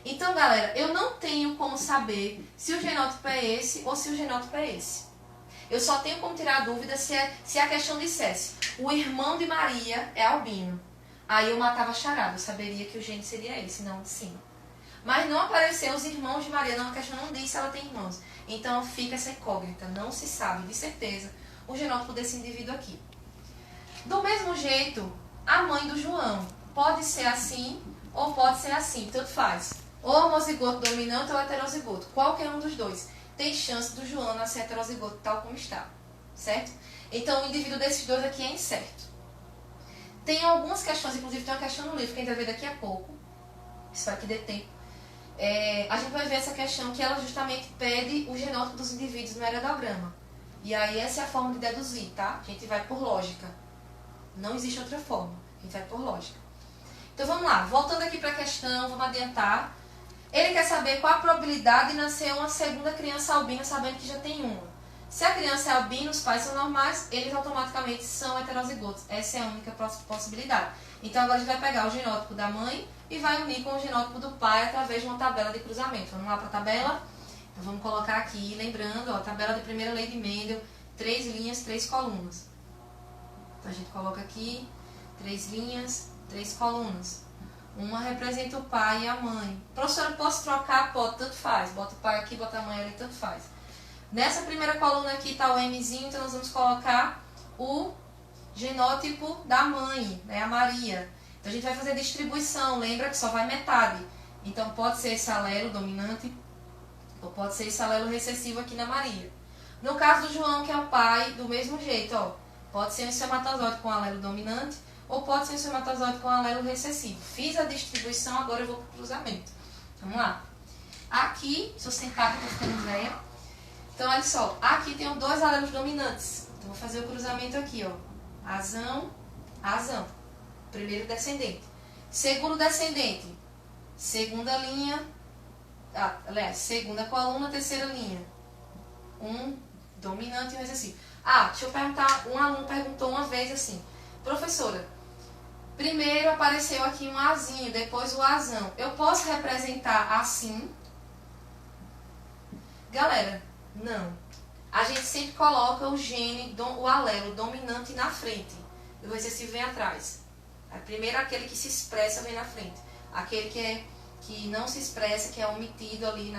S1: Então, galera, eu não tenho como saber se o genótipo é esse ou se o genótipo é esse. Eu só tenho como tirar a dúvida se a questão dissesse o irmão de Maria é albino. Aí eu matava a charada, eu saberia que o gene seria esse, não de cima. Mas não apareceu os irmãos de Maria, não, a questão não diz se ela tem irmãos. Então fica essa incógnita, não se sabe de certeza o genótipo desse indivíduo aqui. Do mesmo jeito, a mãe do João pode ser assim ou pode ser assim, tanto faz. Ou homozigoto dominante ou heterozigoto, qualquer um dos dois. Tem chance do João nascer heterozigoto tal como está, certo? Então o indivíduo desses dois aqui é incerto. Tem algumas questões, inclusive tem uma questão no livro que a gente vai ver daqui a pouco, espero que dê tempo. A gente vai ver essa questão que ela justamente pede o genótipo dos indivíduos no heredograma. E aí essa é a forma de deduzir, tá? A gente vai por lógica. Não existe outra forma, a gente vai por lógica. Então vamos lá, voltando aqui para a questão, vamos adiantar. Ele quer saber qual a probabilidade de nascer uma segunda criança albina, sabendo que já tem uma. Se a criança é albina, os pais são normais, eles automaticamente são heterozigotos. Essa é a única possibilidade. Então agora a gente vai pegar o genótipo da mãe e vai unir com o genótipo do pai através de uma tabela de cruzamento. Vamos lá para a tabela? Então vamos colocar aqui, lembrando, ó, a tabela de primeira lei de Mendel, 3 linhas, 3 colunas. Então a gente coloca aqui, 3 linhas, 3 colunas. Uma representa o pai e a mãe. Professora, posso trocar? Pode, tanto faz. Bota o pai aqui, bota a mãe ali, tanto faz. Nessa primeira coluna aqui está o Mzinho, então nós vamos colocar o genótipo da mãe, né, a Maria. Então a gente vai fazer distribuição, lembra que só vai metade. Então pode ser esse alelo dominante ou pode ser esse alelo recessivo aqui na Maria. No caso do João, que é o pai, do mesmo jeito, ó, pode ser um espermatozoide com alelo dominante ou pode ser um espermatozoide com alelo recessivo. Fiz a distribuição, agora eu vou para o cruzamento. Vamos lá. Aqui, se eu sentar aqui, estou ficando velha. Então, olha só, aqui tem 2 alelos dominantes. Então, vou fazer o cruzamento aqui, ó. Azão, azão. Primeiro descendente. Segundo descendente. Segunda linha. Aliás, segunda coluna, terceira linha. Um dominante e um recessivo. Deixa eu perguntar. Um aluno perguntou uma vez assim: professora, primeiro apareceu aqui um azinho, depois o azão. Eu posso representar assim? Galera, não. A gente sempre coloca o gene, o alelo dominante na frente. E o recessivo vem atrás. Primeiro aquele que se expressa vem na frente. Aquele que não se expressa, que é omitido ali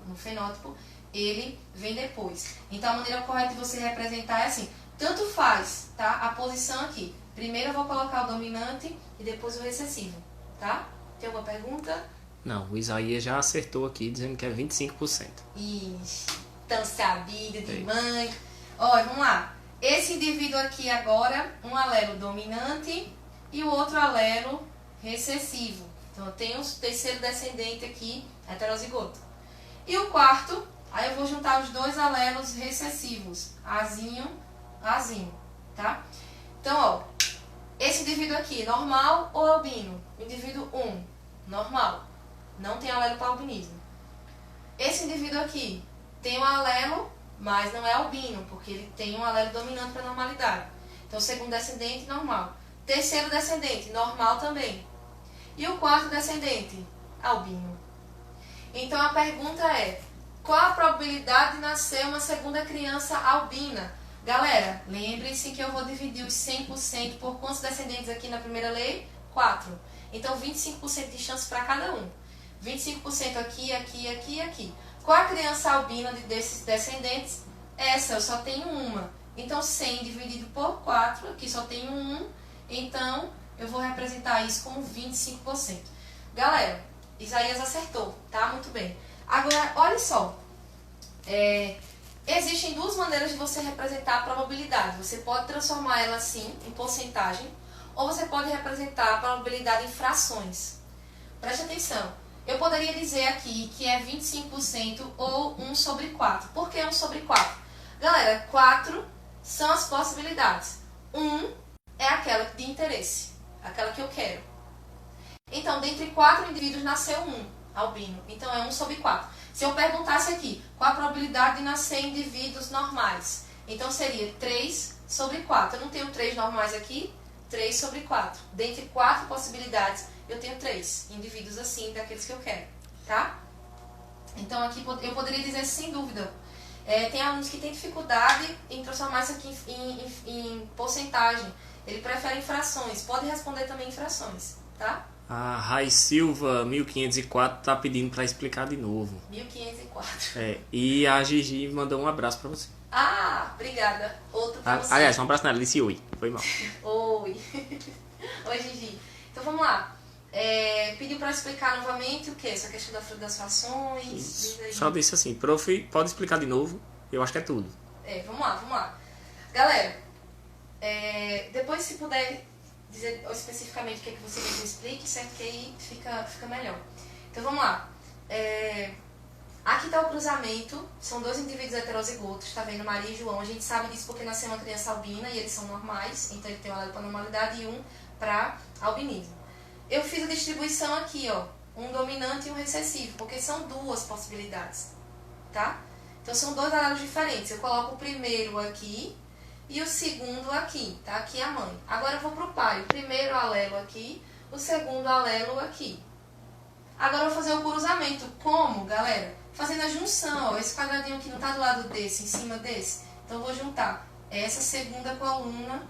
S1: no fenótipo, ele vem depois. Então a maneira correta de você representar é assim. Tanto faz, tá? A posição aqui. Primeiro eu vou colocar o dominante e depois o recessivo, tá? Tem alguma pergunta?
S2: Não, o Isaías já acertou aqui, dizendo que é 25%.
S1: Ixi, tão sabido de mãe. Olha, vamos lá. Esse indivíduo aqui agora, um alelo dominante e o outro alelo recessivo. Então eu tenho o terceiro descendente aqui, heterozigoto. E o quarto, aí eu vou juntar os 2 alelos recessivos, azinho, azinho, tá? Então, ó, esse indivíduo aqui, normal ou albino? Indivíduo 1, normal. Não tem alelo para albinismo. Esse indivíduo aqui tem um alelo, mas não é albino, porque ele tem um alelo dominante para normalidade. Então, segundo descendente, normal. Terceiro descendente, normal também. E o quarto descendente, albino. Então, a pergunta é: qual a probabilidade de nascer uma segunda criança albina? Galera, lembrem-se que eu vou dividir os 100% por quantos descendentes aqui na primeira lei? 4. Então, 25% de chance para cada um. 25% aqui, aqui, aqui e aqui. Qual a criança albina desses descendentes? Essa, eu só tenho uma. Então, 100 dividido por 4, aqui só tenho 1. Então, eu vou representar isso como 25%. Galera, Isaías acertou, tá? Muito bem. Agora, olha só. Existem duas maneiras de você representar a probabilidade. Você pode transformar ela assim, em porcentagem, ou você pode representar a probabilidade em frações. Preste atenção. Eu poderia dizer aqui que é 25% ou 1 sobre 4. Por que 1 sobre 4? Galera, 4 são as possibilidades. 1 é aquela de interesse, aquela que eu quero. Então, dentre 4 indivíduos nasceu 1 albino. Então, é 1 sobre 4. Se eu perguntasse aqui, qual a probabilidade de nascer indivíduos normais? Então, seria 3 sobre 4. Eu não tenho 3 normais aqui, 3 sobre 4. Dentre 4 possibilidades, eu tenho 3 indivíduos assim, daqueles que eu quero, tá? Então, aqui eu poderia dizer sem dúvida. Tem alunos que têm dificuldade em transformar isso aqui em porcentagem. Ele prefere em frações. Pode responder também em frações, tá?
S2: A Rai Silva 1504 tá pedindo para explicar de novo.
S1: 1504.
S2: E a Gigi mandou um abraço para você.
S1: Ah, obrigada. Outro pra você.
S2: Aliás, um abraço nela, disse oi. Foi mal.
S1: Oi. Oi, Gigi. Então vamos lá. Pediu para explicar novamente o que? Essa questão das frações.
S2: Só disse assim, prof, pode explicar de novo? Eu acho que é tudo.
S1: Vamos lá. Galera, depois se puder dizer especificamente o que você quer que eu explique, certo? Que aí fica melhor. Então vamos lá. Aqui está o cruzamento, são 2 indivíduos heterozigotos, tá vendo? Maria e João. A gente sabe disso porque nasceu uma criança albina e eles são normais, então ele tem um alelo para normalidade e um para albinismo. Eu fiz a distribuição aqui, ó, um dominante e um recessivo, porque são 2 possibilidades, tá? Então são 2 alelos diferentes. Eu coloco o primeiro aqui e o segundo aqui, tá? Aqui é a mãe. Agora eu vou pro pai. O primeiro alelo aqui, o segundo alelo aqui. Agora eu vou fazer o cruzamento. Como, galera? Fazendo a junção, ó. Esse quadradinho aqui não tá do lado desse, em cima desse. Então eu vou juntar essa segunda coluna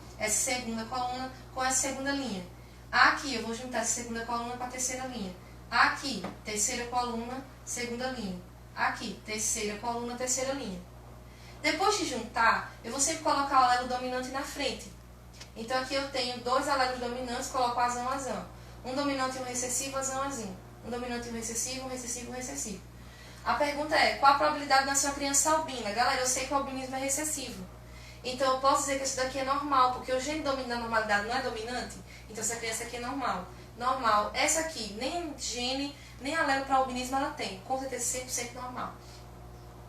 S1: com essa segunda linha. Aqui eu vou juntar essa segunda coluna com a terceira linha. Aqui, terceira coluna, segunda linha. Aqui, terceira coluna, terceira linha. Depois de juntar, eu vou sempre colocar o alelo dominante na frente. Então aqui eu tenho 2 alelos dominantes, coloco azão, azão. Um dominante e um recessivo, azão, azinho. Um dominante e um recessivo, um recessivo, um recessivo. A pergunta é, qual a probabilidade de nascer uma criança albina? Galera, eu sei que o albinismo é recessivo. Então eu posso dizer que isso daqui é normal, porque o gene dominante da normalidade não é dominante. Então essa criança aqui é normal. Normal. Essa aqui, nem gene, nem alelo para albinismo ela tem. Com certeza 100% normal.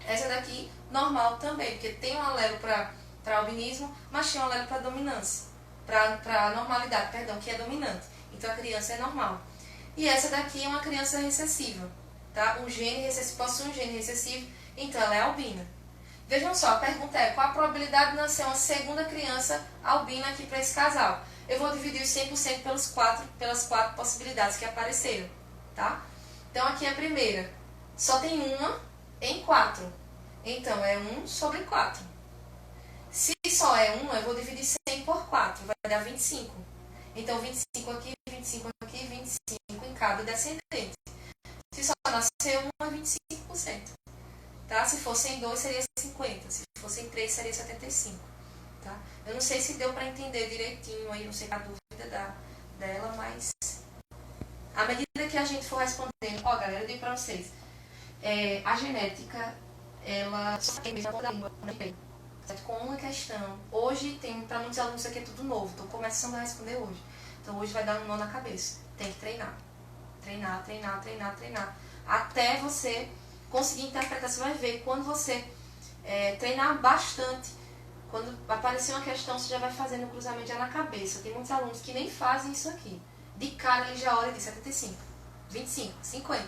S1: Essa daqui, normal também, porque tem um alelo para albinismo, mas tem um alelo para dominância. Para normalidade, perdão, que é dominante. Então a criança é normal. E essa daqui é uma criança recessiva. Tá? Um gene recessivo, possui um gene recessivo, então ela é albina. Vejam só, a pergunta é, qual a probabilidade de nascer uma segunda criança albina aqui para esse casal? Eu vou dividir os 100% pelas 4 possibilidades que apareceram. Tá? Então aqui a primeira, só tem uma em 4. Então é 1 sobre 4. Se só é 1, eu vou dividir 100 por 4, vai dar 25. Então 25 aqui, 25 aqui, 25 em cada descendente. Se só nascer 1, é 25%. Tá? Se fossem 2, seria 50. Se fossem 3, seria 75. Tá? Eu não sei se deu para entender direitinho aí, não sei a dúvida dela, mas à medida que a gente for respondendo, ó galera, eu digo para vocês, a genética, ela só tem mesmo da língua, certo? Com uma questão. Hoje, para muitos alunos isso aqui é tudo novo, estou começando a responder hoje. Então hoje vai dar um nó na cabeça. Tem que treinar. Treinar. Até você conseguir interpretar. Você vai ver, quando você treinar bastante, quando aparecer uma questão, você já vai fazendo o cruzamento já na cabeça. Tem muitos alunos que nem fazem isso aqui. De cara ele já olha de 75, 25, 50.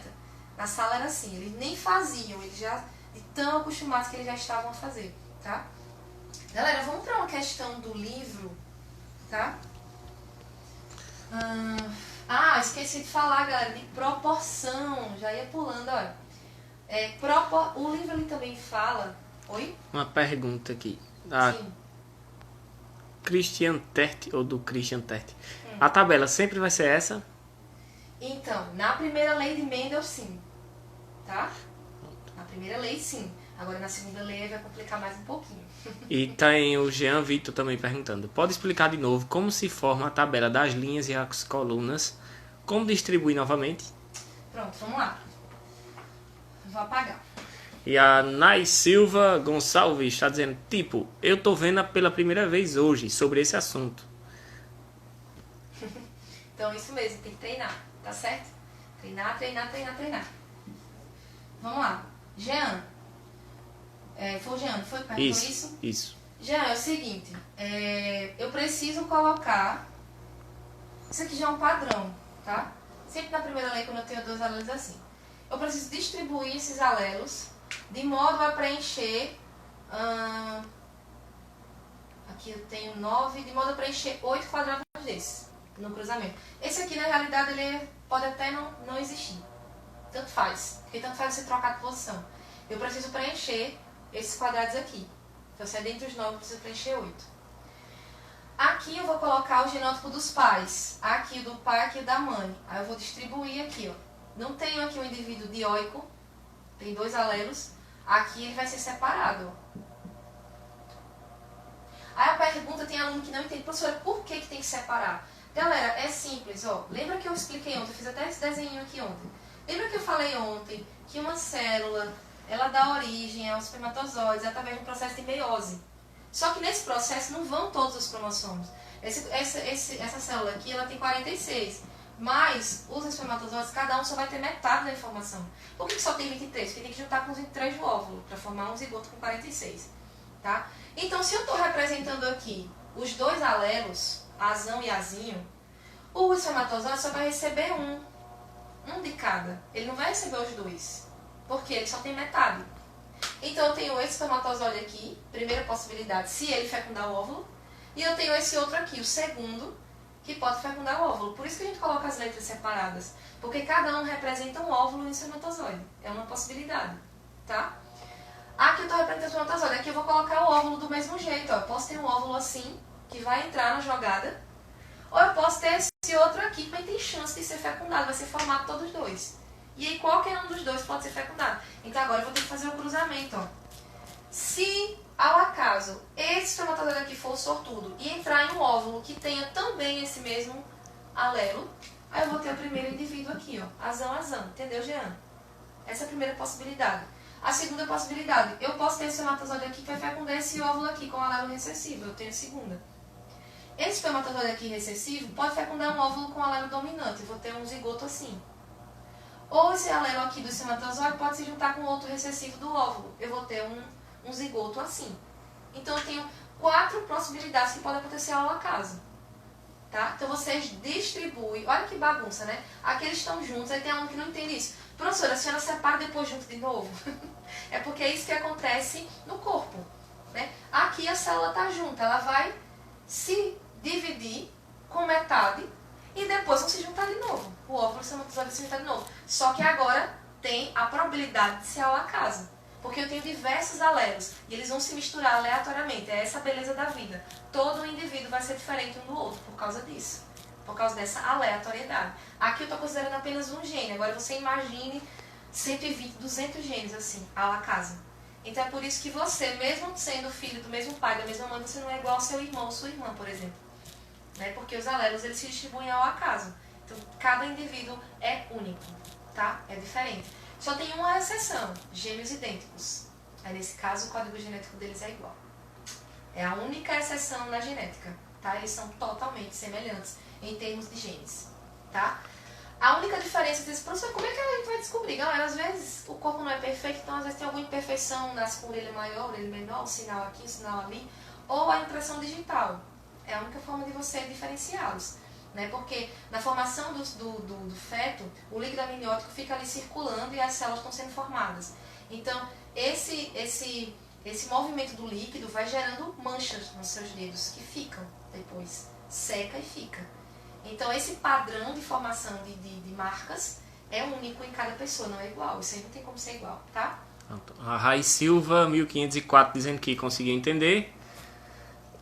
S1: Na sala era assim, eles nem faziam, eles já, de tão acostumados que eles já estavam a fazer, tá? Galera, vamos para uma questão do livro, tá? Esqueci de falar, galera, de proporção. Já ia pulando, olha. O livro ele também fala... Oi?
S2: Uma pergunta aqui.
S1: Sim.
S2: Christian Tert, ou do Christian Tert. A tabela sempre vai ser essa?
S1: Então, na primeira lei de Mendel, sim. Tá? Na primeira lei, sim. Agora na segunda lei vai complicar mais um pouquinho.
S2: E tem o Jean Vitor também perguntando. Pode explicar de novo como se forma a tabela das linhas e as colunas? Como distribuir novamente?
S1: Pronto, vamos lá. Vou apagar.
S2: E a Nai Silva Gonçalves está dizendo, tipo, eu tô vendo pela primeira vez hoje sobre esse assunto.
S1: Então, isso mesmo, tem que treinar, tá certo? Treinar, treinar, treinar, treinar. Vamos lá. Jean. Foi o Jean, não foi que perguntou isso?
S2: Isso.
S1: Jean, é o seguinte. Eu preciso colocar... Isso aqui já é um padrão, tá? Sempre na primeira lei, quando eu tenho 2 alelos assim. Eu preciso distribuir esses alelos de modo a preencher... aqui eu tenho 9, de modo a preencher 8 quadrados desses no cruzamento. Esse aqui, na realidade, ele pode até não existir. Tanto faz. Porque tanto faz você trocar de posição. Eu preciso preencher esses quadrados aqui. Então, se é dentre os 9, eu preciso preencher 8. Aqui eu vou colocar o genótipo dos pais. Aqui o do pai, aqui o da mãe. Aí eu vou distribuir aqui, ó. Não tenho aqui um indivíduo dioico. Tem 2 alelos. Aqui ele vai ser separado, ó. Aí a pergunta, tem aluno que não entende, professora, por que tem que separar? Galera, é simples, ó. Lembra que eu expliquei ontem, eu fiz até esse desenho aqui ontem. Lembra que eu falei ontem que uma célula, ela dá origem aos espermatozoides através de um processo de meiose. Só que nesse processo não vão todos os cromossomos. Essa célula aqui, ela tem 46. Mas os espermatozoides, cada um só vai ter metade da informação. Por que só tem 23? Porque tem que juntar com os 23 do óvulo, para formar um zigoto com 46. Tá? Então, se eu estou representando aqui os 2 alelos, azão e azinho, o espermatozoide só vai receber um de cada. Ele não vai receber os 2, porque ele só tem metade. Então, eu tenho esse espermatozoide aqui, primeira possibilidade, se ele fecundar o óvulo, e eu tenho esse outro aqui, o segundo, que pode fecundar o óvulo. Por isso que a gente coloca as letras separadas, porque cada um representa um óvulo e um espermatozoide. É uma possibilidade, tá? Aqui eu estou representando o espermatozoide, aqui eu vou colocar o óvulo do mesmo jeito, ó. Eu posso ter um óvulo assim, que vai entrar na jogada, ou eu posso ter esse outro aqui, que vai ter chance de ser fecundado, vai ser formado todos os 2. E aí qualquer um dos 2 pode ser fecundado. Então agora eu vou ter que fazer o cruzamento, ó. Se, ao acaso, esse espermatozoide aqui for sortudo e entrar em um óvulo que tenha também esse mesmo alelo, aí eu vou ter o primeiro indivíduo aqui, ó. Azão, azão. Entendeu, Jean? Essa é a primeira possibilidade. A segunda possibilidade, eu posso ter esse espermatozoide aqui que vai fecundar esse óvulo aqui com o alelo recessivo. Eu tenho a segunda. Esse espermatozoide aqui recessivo pode fecundar um óvulo com alelo dominante. Eu vou ter um zigoto assim. Ou esse alelo aqui do espermatozoide pode se juntar com outro recessivo do óvulo. Eu vou ter um zigoto assim. Então eu tenho 4 possibilidades que podem acontecer ao acaso. Tá? Então vocês distribuem. Olha que bagunça, né? Aqui eles estão juntos, aí tem aluno que não entende isso. Professora, a senhora separa depois junto de novo? É porque é isso que acontece no corpo. Né? Aqui a célula está junta, ela vai se dividir com metade e depois vão se juntar de novo. O óvulo e o espermatozoide se juntar de novo. Só que agora tem a probabilidade de ser ao acaso. Porque eu tenho diversos alelos e eles vão se misturar aleatoriamente. É essa a beleza da vida. Todo indivíduo vai ser diferente um do outro por causa disso. Por causa dessa aleatoriedade. Aqui eu estou considerando apenas um gene. Agora você imagine 120, 200 genes assim, ao acaso. Então é por isso que você, mesmo sendo filho do mesmo pai, da mesma mãe, você não é igual ao seu irmão ou sua irmã, por exemplo. Né? Porque os alelos eles se distribuem ao acaso. Então cada indivíduo é único, tá? É diferente. Só tem uma exceção, gêmeos idênticos. Aí nesse caso o código genético deles é igual. É a única exceção na genética, tá? Eles são totalmente semelhantes em termos de genes, tá? A única diferença desse professor, como é que a gente vai descobrir? Galera, às vezes o corpo não é perfeito, então às vezes tem alguma imperfeição, nasce com orelha maior, orelha menor, um sinal aqui, um sinal ali, ou a impressão digital. É a única forma de você diferenciá-los. Né? Porque na formação do feto, o líquido amniótico fica ali circulando e as células estão sendo formadas. Então, esse movimento do líquido vai gerando manchas nos seus dedos, que ficam depois, seca e fica. Então, esse padrão de formação de marcas é único em cada pessoa, não é igual. Isso aí não tem como ser igual, tá?
S2: A Raiz Silva, 1504, dizendo que conseguiu entender.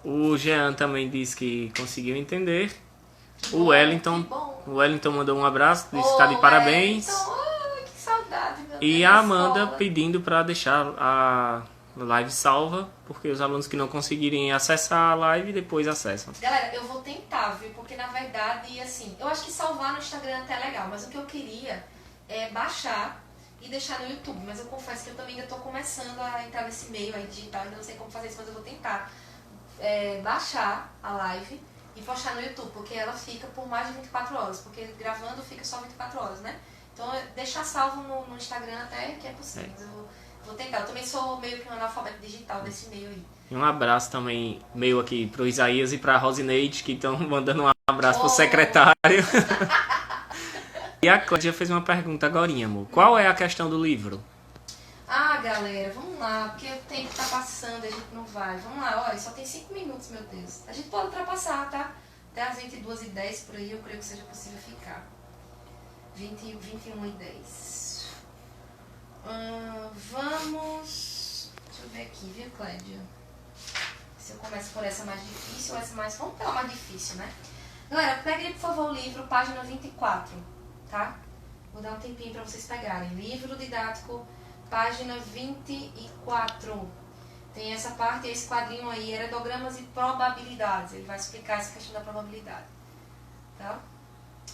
S2: O Jean também disse que conseguiu entender. O Wellington mandou um abraço, disse que está de parabéns.
S1: Wellington, que saudade, meu
S2: E a Amanda pedindo para deixar a live salva, porque os alunos que não conseguirem acessar a live depois acessam.
S1: Galera, eu vou tentar, viu? Porque na verdade, assim, eu acho que salvar no Instagram até é legal, mas o que eu queria é baixar e deixar no YouTube. Mas eu confesso que eu também ainda tô começando a entrar nesse meio aí digital, ainda não sei como fazer isso, mas eu vou tentar baixar a live e postar no YouTube, porque ela fica por mais de 24 horas, porque gravando fica só 24 horas, né? Então, deixar salvo no Instagram até que é possível, mas eu vou tentar. Eu também sou meio que um analfabeto digital desse meio aí.
S2: E um abraço também, meio aqui, pro Isaías e pra Rosineide, que estão mandando um abraço pro secretário. E a Cláudia fez uma pergunta agorinha, amor. Qual é a questão do livro?
S1: Ah, galera, vamos lá, porque o tempo tá passando, a gente não vai. Vamos lá, olha, só tem 5 minutos, meu Deus. A gente pode ultrapassar, tá? Até as 22h10 por aí, eu creio que seja possível ficar. 21h10. Vamos... Deixa eu ver aqui, viu, Clédia? Se eu começo por essa mais difícil ou essa mais... Vamos pela mais difícil, né? Galera, peguem, por favor, o livro, página 24, tá? Vou dar um tempinho pra vocês pegarem. Livro didático, página 24. Tem essa parte, esse quadrinho aí, heredogramas e probabilidades. Ele vai explicar essa questão da probabilidade, tá?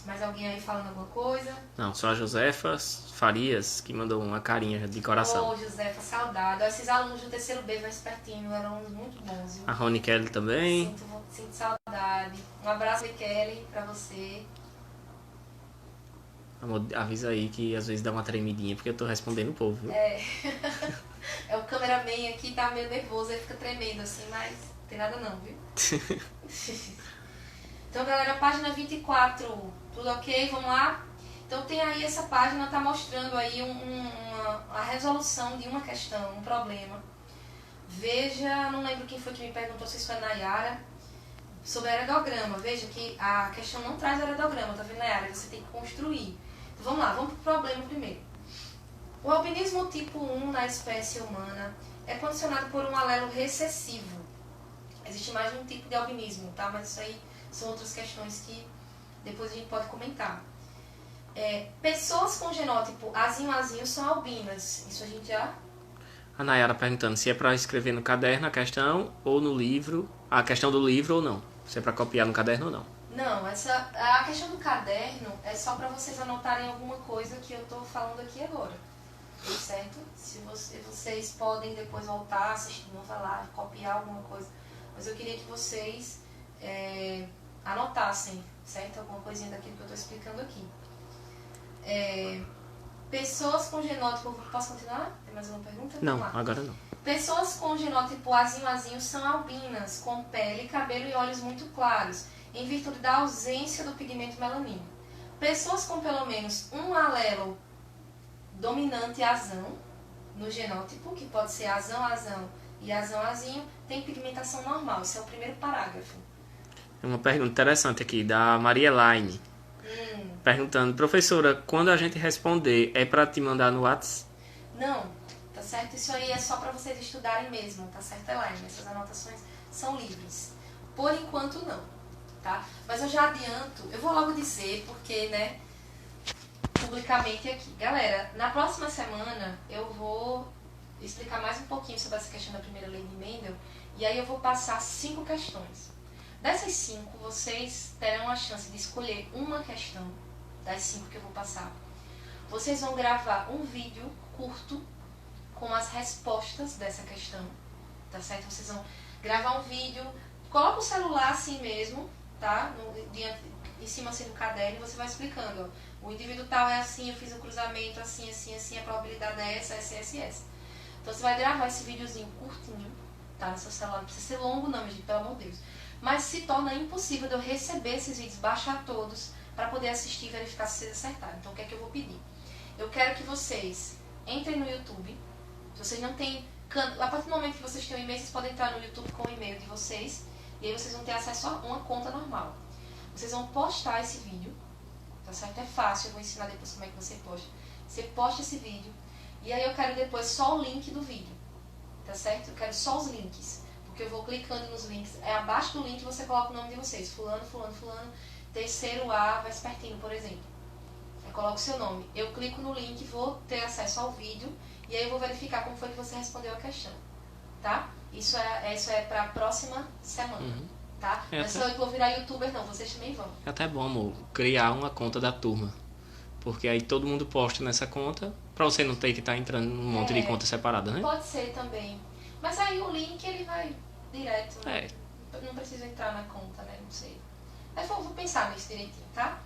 S1: Mais alguém aí falando alguma coisa?
S2: Não, só a Josefa Farias, que mandou uma carinha de coração.
S1: Ô, Josefa, saudade. Esses alunos do terceiro B mais pertinho, eram alunos muito bons, viu?
S2: A Rony Kelly também.
S1: Sinto saudade. Um abraço, Kelly, pra você.
S2: Amor, avisa aí que às vezes dá uma tremidinha, porque eu tô respondendo o povo, viu?
S1: É o cameraman aqui tá meio nervoso, ele fica tremendo assim, mas não tem nada não, viu? Então, galera, página 24, tudo ok? Vamos lá? Então, tem aí essa página, tá mostrando aí a resolução de uma questão, um problema. Veja, não lembro quem foi que me perguntou, se foi a Nayara, sobre heredograma. Veja que a questão não traz heredograma, tá vendo, Nayara? Você tem que construir. Então, vamos lá, vamos pro problema primeiro. O albinismo tipo 1 na espécie humana é condicionado por um alelo recessivo. Existe mais de um tipo de albinismo, tá? Mas isso aí são outras questões que depois a gente pode comentar. Pessoas com genótipo azinho são albinas. Isso a gente já...
S2: A Nayara perguntando se é para escrever no caderno a questão ou no livro, a questão do livro ou não. Se é para copiar no caderno ou não.
S1: Não, a questão do caderno é só para vocês anotarem alguma coisa que eu estou falando aqui agora. Certo? Se vocês podem depois voltar, assistir, não falar, copiar alguma coisa. Mas eu queria que vocês anotassem, certo? Alguma coisinha daquilo que eu estou explicando aqui. Pessoas com genótipo... Posso continuar? Tem mais alguma pergunta?
S2: Não, agora não.
S1: Pessoas com genótipo azinho são albinas, com pele, cabelo e olhos muito claros, em virtude da ausência do pigmento melanino. Pessoas com pelo menos um alelo dominante azão no genótipo, que pode ser azão e azinho, tem pigmentação normal. Esse é o primeiro parágrafo.
S2: Uma pergunta interessante aqui, da Maria Elaine. Perguntando, professora, quando a gente responder, é para te mandar no WhatsApp?
S1: Não, tá certo? Isso aí é só para vocês estudarem mesmo, tá certo, Elaine? Essas anotações são livres. Por enquanto, não, tá? Mas eu já adianto, eu vou logo dizer, porque, né, publicamente aqui. Galera, na próxima semana eu vou explicar mais um pouquinho sobre essa questão da primeira lei de Mendel, e aí eu vou passar 5 questões. Dessas 5, vocês terão a chance de escolher uma questão das 5 que eu vou passar. Vocês vão gravar um vídeo curto com as respostas dessa questão, tá certo? Vocês vão gravar um vídeo, coloca o celular assim mesmo, tá? Em cima assim do caderno, e você vai explicando, ó. O indivíduo tal é assim, eu fiz o cruzamento assim, a probabilidade é essa. Então você vai gravar esse videozinho curtinho, tá? No seu celular, não precisa ser longo não, gente, pelo amor de Deus. Mas se torna impossível de eu receber esses vídeos, baixar todos, para poder assistir e verificar se vocês acertaram. Então o que é que eu vou pedir? Eu quero que vocês entrem no YouTube. Se vocês não têm... A partir do momento que vocês têm um e-mail, vocês podem entrar no YouTube com o e-mail de vocês, e aí vocês vão ter acesso a uma conta normal. Vocês vão postar esse vídeo, tá certo? É fácil, eu vou ensinar depois como é que você posta. Você posta esse vídeo, e aí eu quero depois só o link do vídeo, tá certo? Eu quero só os links. Porque eu vou clicando nos links, abaixo do link você coloca o nome de vocês, fulano, terceiro A, Vespertino, por exemplo. Coloco o seu nome. Eu clico no link, vou ter acesso ao vídeo e aí eu vou verificar como foi que você respondeu a questão, tá? Isso é para a próxima semana, tá? Não é só eu que vou virar youtuber, não. Vocês também vão.
S2: É até bom, amor, criar uma conta da turma. Porque aí todo mundo posta nessa conta, pra você não ter que estar entrando num monte de conta separada, né?
S1: Pode ser também. Mas aí o link, ele vai direto. Não precisa entrar na conta, né? Não sei. Mas vou pensar nisso direitinho, tá?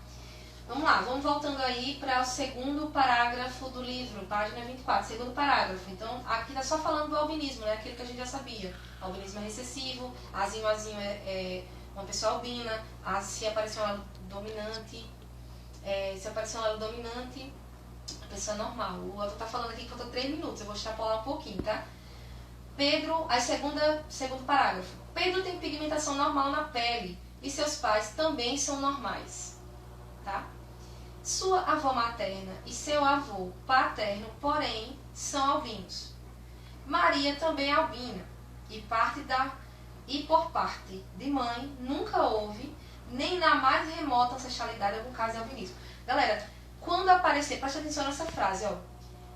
S1: Vamos lá, vamos voltando aí para o segundo parágrafo do livro, página 24, segundo parágrafo. Então, aqui está só falando do albinismo, né? Aquilo que a gente já sabia. Albinismo é recessivo, azinho é uma pessoa albina, se aparecer um alelo dominante, se aparecer um alelo dominante, a pessoa é normal. O avô está falando aqui que faltam 3 minutos, eu vou extrapolar um pouquinho, tá? Pedro, aí segundo parágrafo. Pedro tem pigmentação normal na pele e seus pais também são normais, tá? Sua avó materna e seu avô paterno, porém, são albinos. Maria também é albina e por parte de mãe nunca houve, nem na mais remota ancestralidade, algum caso de albinismo. Galera, quando aparecer, preste atenção nessa frase, ó.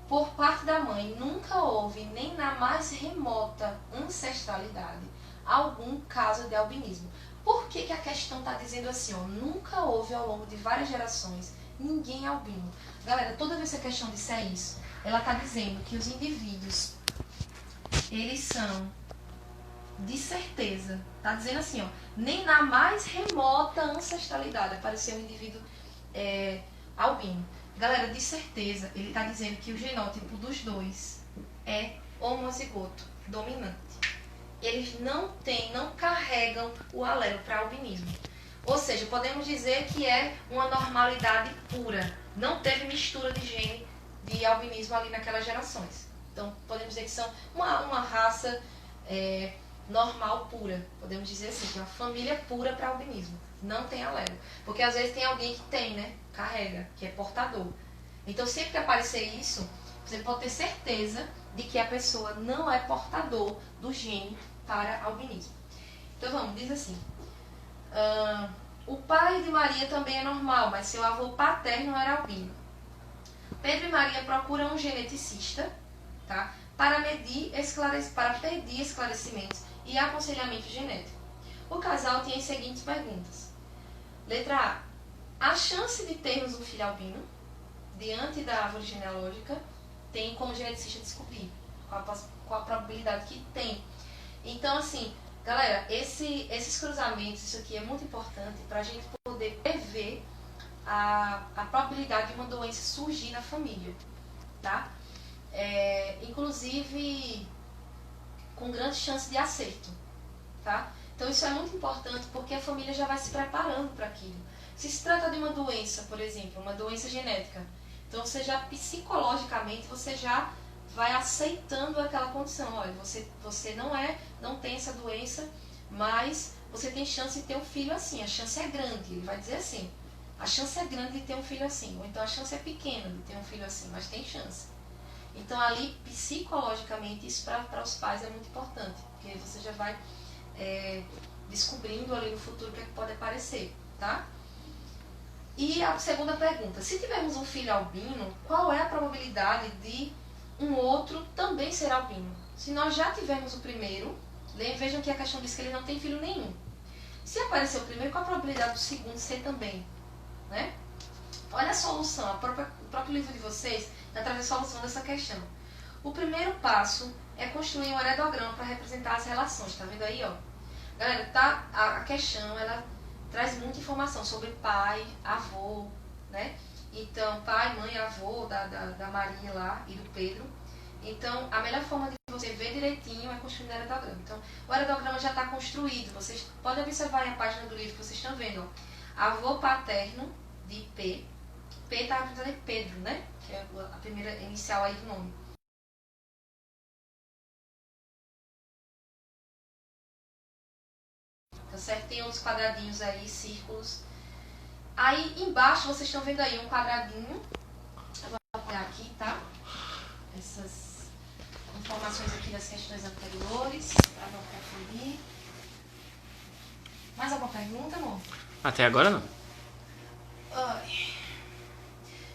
S1: Por parte da mãe nunca houve, nem na mais remota ancestralidade, algum caso de albinismo. Por que a questão está dizendo assim, ó? Nunca houve ao longo de várias gerações ninguém albino. Galera, toda vez que a questão disser isso, ela está dizendo que os indivíduos, eles são, de certeza, está dizendo assim, ó, nem na mais remota ancestralidade apareceu um indivíduo albino. Galera, de certeza, ele está dizendo que o genótipo dos dois é homozigoto, dominante. Eles não carregam o alelo para albinismo. Ou seja, podemos dizer que é uma normalidade pura. Não teve mistura de gene de albinismo ali naquelas gerações. Então, podemos dizer que são uma raça normal pura. Podemos dizer assim, que é uma família pura para albinismo. Não tem alelo. Porque às vezes tem alguém que tem, né? Carrega, que é portador. Então, sempre que aparecer isso, você pode ter certeza de que a pessoa não é portador do gene para albinismo. Então, vamos, diz assim. O pai de Maria também é normal, mas seu avô paterno era albino. Pedro e Maria procuram um geneticista, tá, para pedir esclarecimentos e aconselhamento genético. O casal tem as seguintes perguntas. Letra A. A chance de termos um filho albino, diante da árvore genealógica, tem como geneticista descobrir qual a probabilidade que tem. Então, assim, galera, esses cruzamentos, isso aqui é muito importante para a gente poder prever a probabilidade de uma doença surgir na família, tá? Inclusive, com grande chance de acerto, tá? Então, isso é muito importante porque a família já vai se preparando para aquilo. Se trata de uma doença, por exemplo, uma doença genética, então você já, psicologicamente, você já vai aceitando aquela condição. Olha, você não tem essa doença, mas você tem chance de ter um filho assim. A chance é grande. Ele vai dizer assim, a chance é grande de ter um filho assim. Ou então a chance é pequena de ter um filho assim, mas tem chance. Então ali, psicologicamente, isso para os pais é muito importante. Porque você já vai descobrindo ali no futuro o que é que pode aparecer, tá? E a segunda pergunta. Se tivermos um filho albino, qual é a probabilidade de um outro também ser albino? Se nós já tivermos o primeiro, vejam que a questão diz que ele não tem filho nenhum. Se aparecer o primeiro, qual a probabilidade do segundo ser também? Né? Olha a solução, o próprio livro de vocês já traz a solução dessa questão. O primeiro passo é construir um heredograma para representar as relações. Tá vendo aí, ó? Galera, a questão, ela traz muita informação sobre pai, avô, né? Então, pai, mãe, avô da Maria lá e do Pedro. Então, a melhor forma de você ver direitinho é construir o heredograma. Então, o heredograma já está construído. Vocês podem observar aí a página do livro que vocês estão vendo. Ó. Avô paterno de P. P está representado em Pedro, né? Que é a primeira inicial aí do nome. Tá certo? Tem outros quadradinhos aí, círculos. Aí embaixo vocês estão vendo aí um quadradinho. Eu vou apagar aqui, tá? Essas informações aqui das questões anteriores, para não confundir. Mais alguma pergunta, amor?
S2: Até agora não.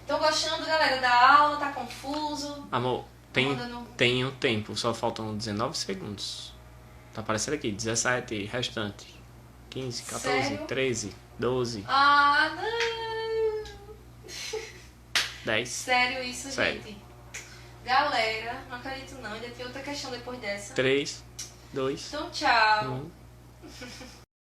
S1: Estão gostando, galera, da aula? Tá confuso?
S2: Amor,
S1: Mandando-
S2: tem um tempo, só faltam 19 segundos. Tá aparecendo aqui, 17, restante. 15, 14,
S1: Sério?
S2: 13, 12,
S1: Ah, não!
S2: 10,
S1: Sério isso,
S2: Sério.
S1: gente? Galera, não acredito não. Ainda tem outra questão depois dessa.
S2: 3, 2,
S1: Então, tchau.
S2: 1.